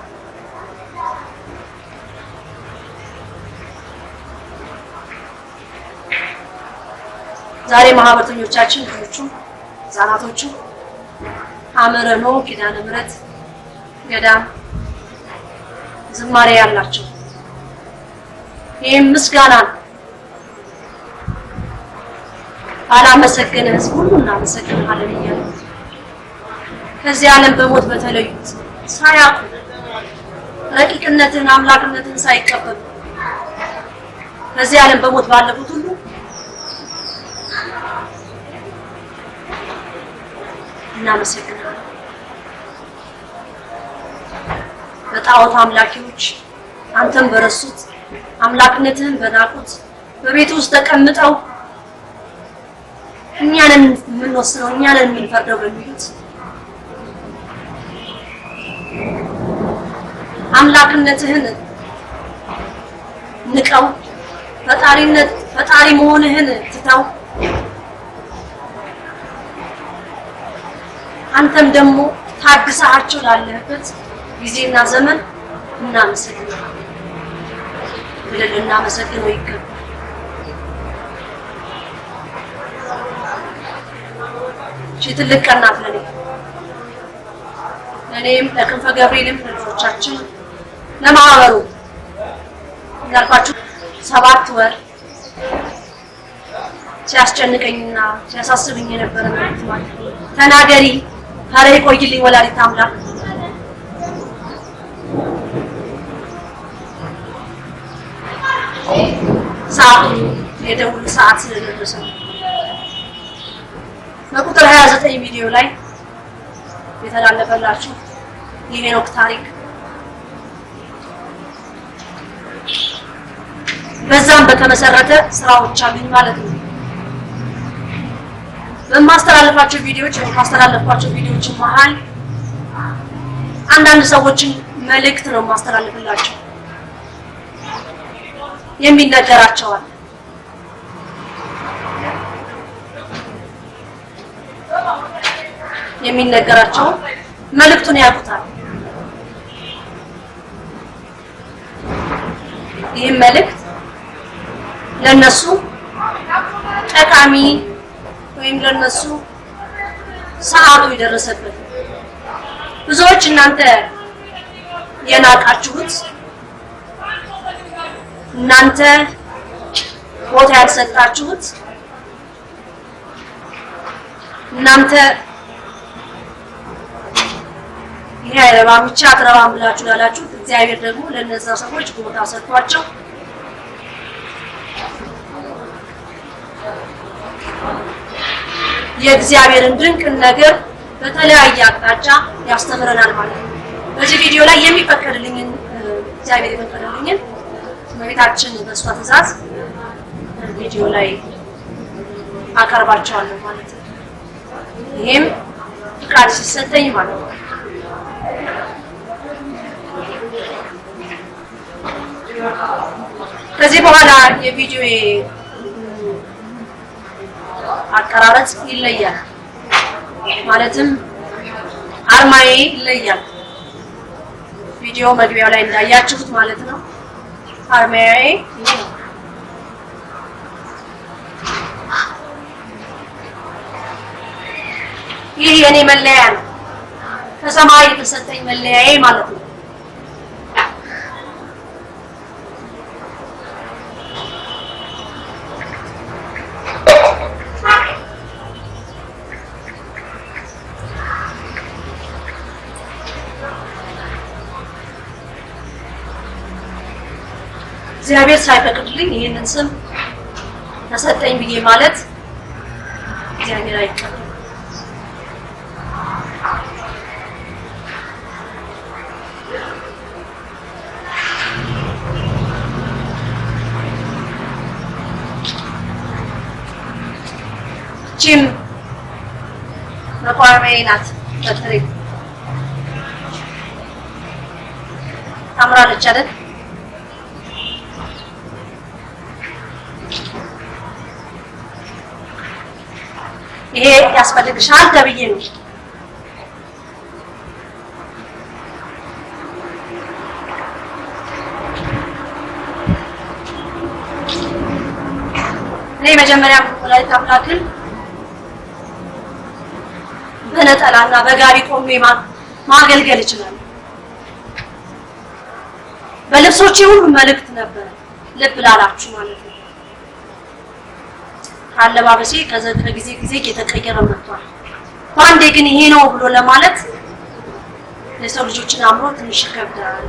ዛሬ ማህበርተኞቻችን ልጆቹ፣ ህፃናቶቹ አመረኖ ኪዳነ ምሕረት ገዳም ዝማሬ ያላቸው ይሄም ምስጋና ነው። አላመሰገነ ህዝብ ሁሉ እናመሰግናለን እያሉ ከዚህ ዓለም በሞት በተለዩት ሳያውቁ ረቂቅነትን አምላክነትን ሳይቀበሉ ከዚህ ዓለም በሞት ባለፉት ሁሉ እናመሰግናለን። በጣዖት አምላኪዎች አንተን በረሱት አምላክነትህን በናቁት በቤት ውስጥ ተቀምጠው እኛንን የምንወስነው እኛንን የምንፈርደው በሚሉት አምላክነትህን ንቀው ፈጣሪ መሆንህን ትተው አንተም ደግሞ ታግሳቸው ላለህበት ጊዜና ዘመን እናመሰግናለን። ብለን ልናመሰግነው ይገባል። ትልቅ ቀን ናት ለእኔም ለክንፈ ገብርኤልም ለልጆቻችን ለማህበሩ እንዳልኳችሁ 7 ወር ሲያስጨንቀኝና ሲያሳስብኝ የነበረ ማለት ነው። ተናገሪ ኧረ ይቆይልኝ ወላዲተ አምላክ ሰዓቱ የደውል ሰዓት ስለደረሰ በቁጥር 29 ቪዲዮ ላይ የተላለፈላችሁ የሄኖክ ታሪክ በዛም በተመሰረተ ስራዎች አሉኝ ማለት ነው። በማስተላለፋቸው ቪዲዮዎች መሃል አንዳንድ ሰዎችን መልእክት ነው ማስተላለፍላቸው የሚነገራቸዋል የሚነገራቸው መልእክቱን ያውቁታል። ይህ መልእክት ለነሱ ጠቃሚ ወይም ለነሱ ሰዓቱ የደረሰበት ብዙዎች እናንተ የናቃችሁት እናንተ ቦታ ያልሰጣችሁት እናንተ ይሄ አይረባም ብቻ አትረባም ብላችሁ ያላችሁት እግዚአብሔር ደግሞ ለነዛ ሰዎች ቦታ ሰጥቷቸው የእግዚአብሔርን ድንቅ ነገር በተለያየ አቅጣጫ ያስተምረናል ማለት ነው። በዚህ ቪዲዮ ላይ የሚፈቀድልኝን እግዚአብሔር የፈቀደልኝን እመቤታችን በሷ ትእዛዝ ቪዲዮ ላይ አቀርባቸዋለሁ ማለት ነው። ይሄም ፍቃድ ሲሰጠኝ ማለት ነው። ከዚህ በኋላ የቪዲዮ አቀራረጽ ይለያል ማለትም አርማዬ ይለያል። ቪዲዮ መግቢያው ላይ እንዳያችሁት ማለት ነው። አርማዬ ይህ የኔ መለያ ነው። ከሰማይ የተሰጠኝ መለያዬ ማለት ነው። እግዚአብሔር ሳይፈቅድልኝ ይሄንን ስም ተሰጠኝ ብዬ ማለት እግዚአብሔር አይቀበልም። ጂም መቋሚያዬ ናት። በትሬ ታምራለች አይደል? ይሄ ያስፈልግሻል ተብዬ ነው። እኔ መጀመሪያ ወላዲተ አምላክን በነጠላና በጋቢ ቆሜ ማገልገል ይችላል። በልብሶቼ ሁሉ መልእክት ነበር። ልብ ላላችሁ ማለት ነው። አለባበሴ ከጊዜ ጊዜ እየተቀየረ መጥቷል። ባንዴ ግን ይሄ ነው ብሎ ለማለት ለሰው ልጆችን አምሮ ትንሽ ይከብዳል።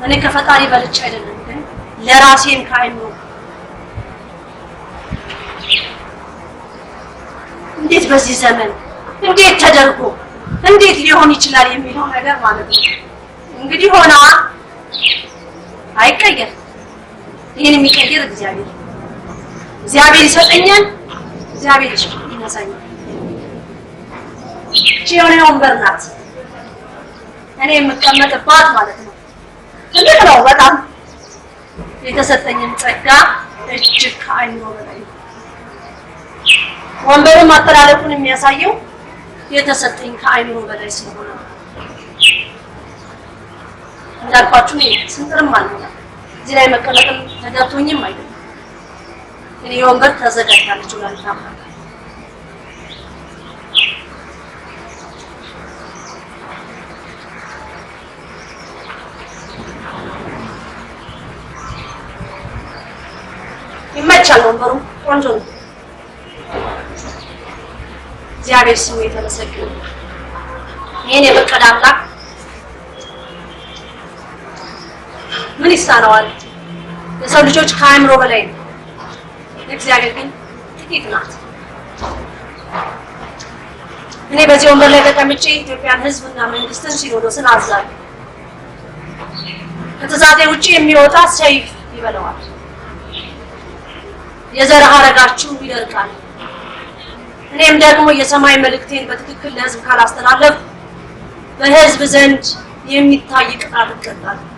እኔ ከፈጣሪ በልጭ አይደለም ግን ለራሴም ካይኖ እንዴት በዚህ ዘመን እንዴት ተደርጎ እንዴት ሊሆን ይችላል የሚለው ነገር ማለት ነው። እንግዲህ ሆና አይቀየር። ይሄን የሚቀየር እግዚአብሔር ይሰጠኛል። እግዚአብሔር ይነሳኛል። ጂዮኔ ወንበር ናት እኔ የምቀመጥባት ማለት ነው። ትልቅ ነው በጣም የተሰጠኝን ጸጋ እጅግ ከአይምሮ በላይ ወንበሩን ማስተላለፉን የሚያሳየው የተሰጠኝ ከአይምሮ በላይ ስለሆነ እንዳልኳችሁ ስንጥርም አልሞላ እዚህ ላይ መቀመጥም ተገብቶኝም አይደለም። እኔ ወንበር ተዘጋጅታለች ወላዲተ አምላክ ይመቻል። ወንበሩ ቆንጆ ነው። እግዚአብሔር ስሙ የተመሰገነ። ይሄን የፈቀደ አምላክ ምን ይሳነዋል? የሰው ልጆች ከአእምሮ በላይ ነው። እግዚአብሔር ግን ጥቂት ናት። እኔ በዚህ ወንበር ላይ ተቀምጬ ኢትዮጵያን ሕዝብና መንግስትን ሲኖዶስን አዛለሁ። ከትእዛዜ ውጪ የሚወጣ ሰይፍ ይበላዋል። የዘር ሐረጋችሁ ይደርቃል። እኔም ደግሞ የሰማይ መልእክቴን በትክክል ለሕዝብ ካላስተላለፍ በሕዝብ ዘንድ የሚታይ ቅጣት እቀጣለሁ።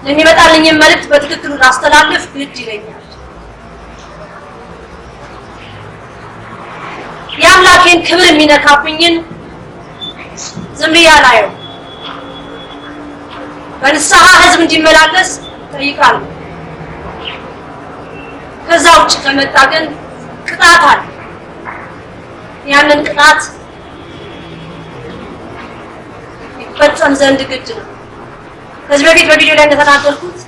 ለሚመጣልኝ መልእክት በትክክል ላስተላልፍ ግድ ይለኛል። የአምላኬን ክብር የሚነካብኝን ዝም ብዬ አላየው። በንስሐ ሕዝብ እንዲመላለስ ጠይቃለሁ። ከዛ ውጭ ከመጣ ግን ቅጣት አለ። ያንን ቅጣት ይፈጸም ዘንድ ግድ ነው። ከዚህ በፊት በቪዲዮ ላይ እንደተናገርኩት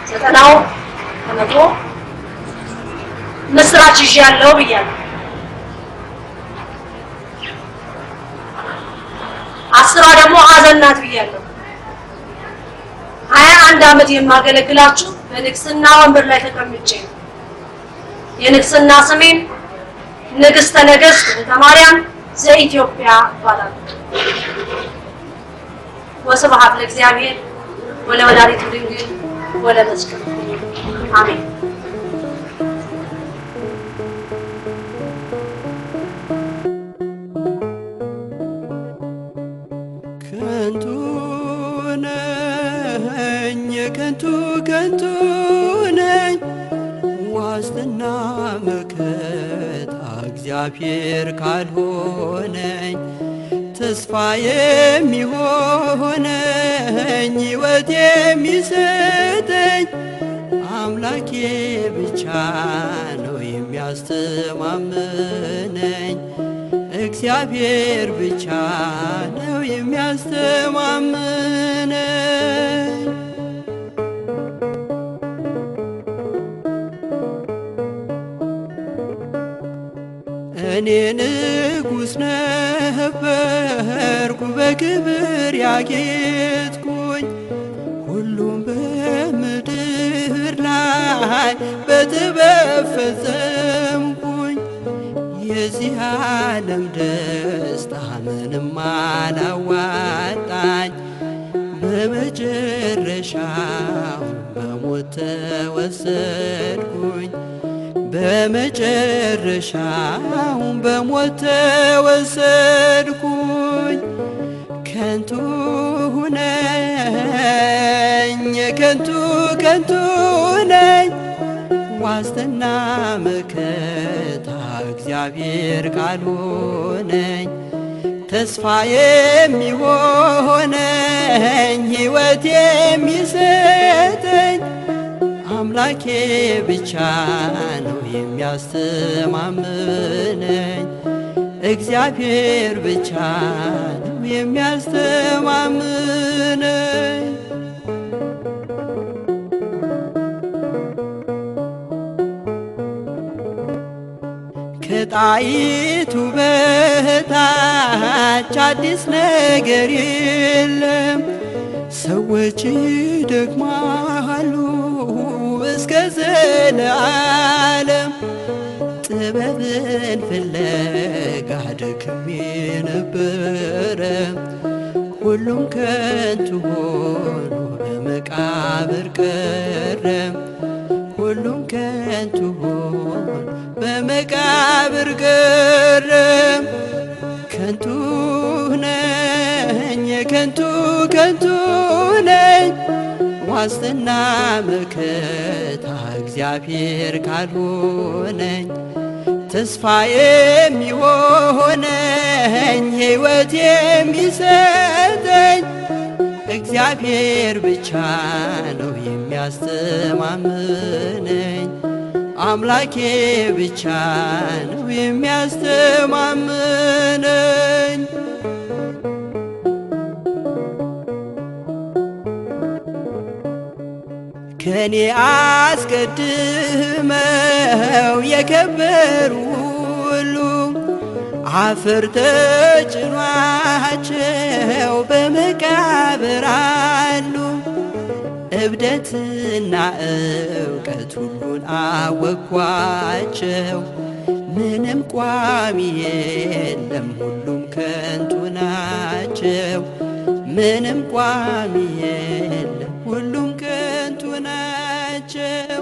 ዘጠናው ከመቶ ምስራች ይዣለሁ ብያለሁ። 10 ደግሞ ሐዘን ናት ብያለሁ። 21 ዓመት የማገለግላችሁ በንግስና ወንበር ላይ ተቀምጬ ነው። የንግስና ስሜን ንግስተ ነገስት ማርያም ዘኢትዮጵያ ይባላል። ወስብሐት ለእግዚአብሔር ወለወላዲቱ ድንግል ወለመስቀሉ አሜን። ከንቱ ነኝ ዋስትና መከታ እግዚአብሔር ካልሆነኝ ተስፋ የሚሆነኝ ሕይወት የሚሰጠኝ አምላኬ ብቻ ነው የሚያስተማምነኝ። እግዚአብሔር ብቻ ነው የሚያስተማምነኝ። እኔ ንጉሥ ነበርኩ በክብር ያጌጥኩኝ ሁሉም በምድር ላይ በጥበብ ፈጸምኩኝ። የዚህ ዓለም ደስታ ምንም አላዋጣኝ። በመጨረሻው በሞት ተወሰድኩኝ። በመጨረሻው በሞት ተወሰድኩኝ። ከንቱ ነኝ ከንቱ ነኝ ዋስትና መከታ እግዚአብሔር ካልሆነኝ ተስፋ የሚሆነኝ ሕይወት የሚሰጠኝ አምላኬ ብቻ ነው የሚያስተማምነኝ። እግዚአብሔር ብቻ ነው የሚያስተማምነኝ። ከጣይቱ በታች አዲስ ነገር የለም። ሰዎች ይደክማሉ እስከ ዘለዓለም። ጥበብን ፍለጋ ደክሜ ነበረ፣ ሁሉም ከንቱ ሆኖ በመቃብር ቀረ። ሁሉም ከንቱ ሆኖ በመቃብር ቀረ። ከንቱ ነኝ ከንቱ ነኝ ዋስትና መከታ እግዚአብሔር ካልሆነኝ ተስፋ የሚሆነኝ ሕይወት የሚሰጠኝ እግዚአብሔር ብቻ ነው የሚያስተማምነኝ አምላኬ ብቻ ነው የሚያስተማምነኝ ከኔ አስቀድመው የከበሩ ሁሉ አፈር ተጭኗቸው በመቃብር አሉ እብደትና እውቀት ሁሉን አወኳቸው ምንም ቋሚ የለም ሁሉም ከንቱ ናቸው ምንም ቋሚ የለም ሁሉም ከንቱ ናቸው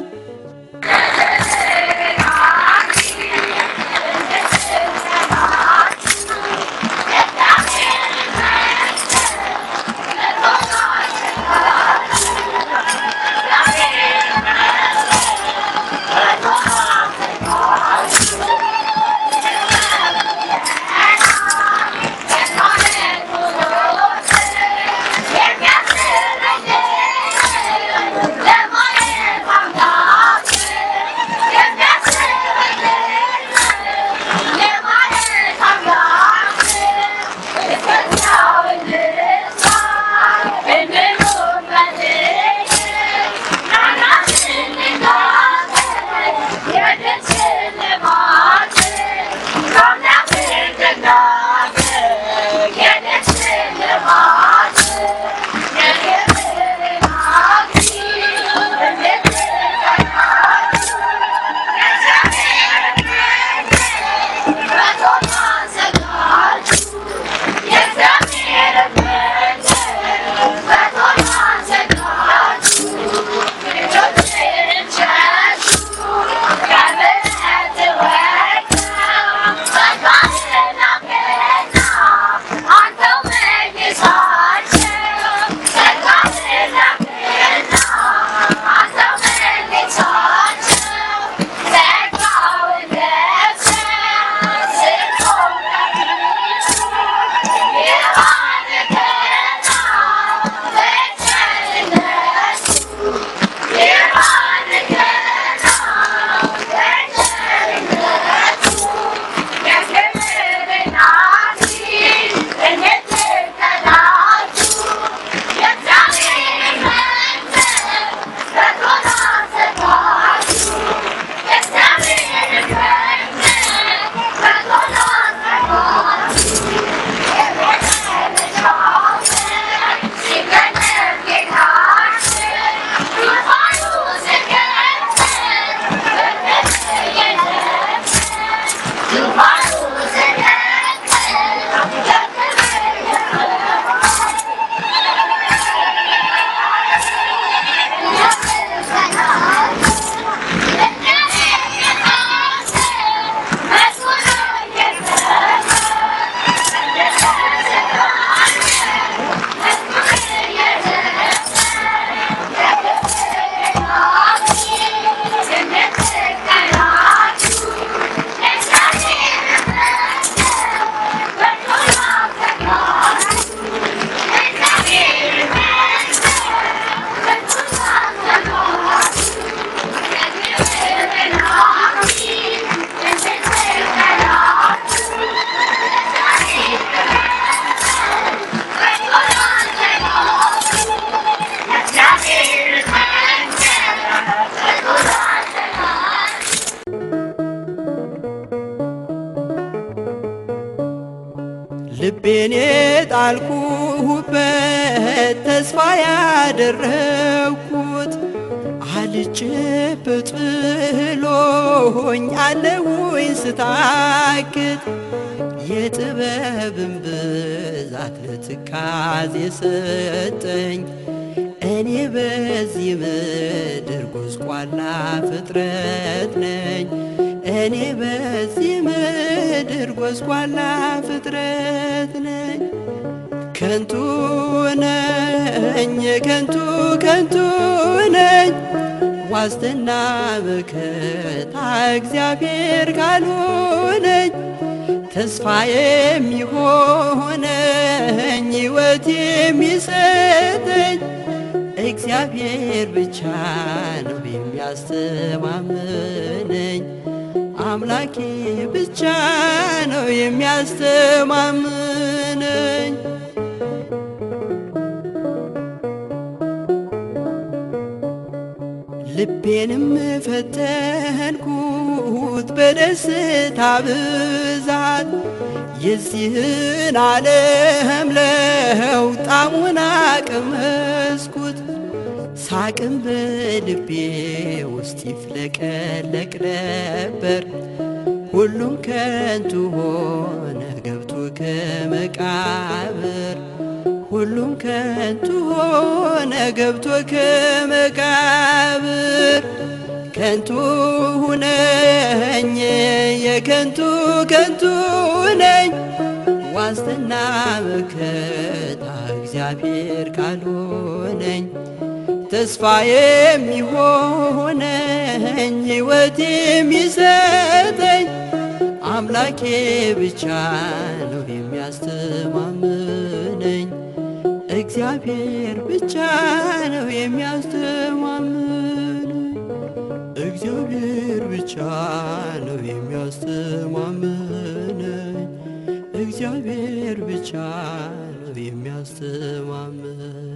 ልቤን ጣልኩበት ተስፋ ያደረኩት አልጭበት ብሎኝ አለውኝ ስታክት የጥበብን ብዛት ለትካዜ ሰጠኝ እኔ በዚህ ምድር ጎስቋላ ፍጥረት ነኝ እኔ በዚህ ምድር ጎስቋላ ፍጥረት ነኝ ከንቱ ነኝ ከንቱ ነኝ ዋስትና መከታ እግዚአብሔር ካልሆነኝ ተስፋ የሚሆነኝ ሕይወት የሚሰጠኝ እግዚአብሔር ብቻ ነው የሚያስተማምነኝ አምላኬ ብቻ ነው የሚያስተማምነኝ ልቤንም ፈተንኩት በደስታ ብዛት የዚህን ዓለም ለውጥ ጣዕሙን ቀመስኩት ሳቅም በልቤ ውስጥ ይፍለቀለቅ ነበር ሁሉም ከንቱ ሆነ ገብቶ ከመቃብር ሁሉም ከንቱ ሆነ ገብቶ ከመቃብር ከንቱ ሁነኝ የከንቱ ከንቱ ነኝ ዋስትና መከታ እግዚአብሔር ካልሆነኝ ተስፋ የሚሆነኝ ሕይወት የሚሰጠኝ አምላኬ ብቻ ነው የሚያስተማምነኝ እግዚአብሔር ብቻ ነው የሚያስተማምነኝ እግዚአብሔር ብቻ ነው የሚያስተማምነኝ እግዚአብሔር ብቻ ነው የሚያስተማምነኝ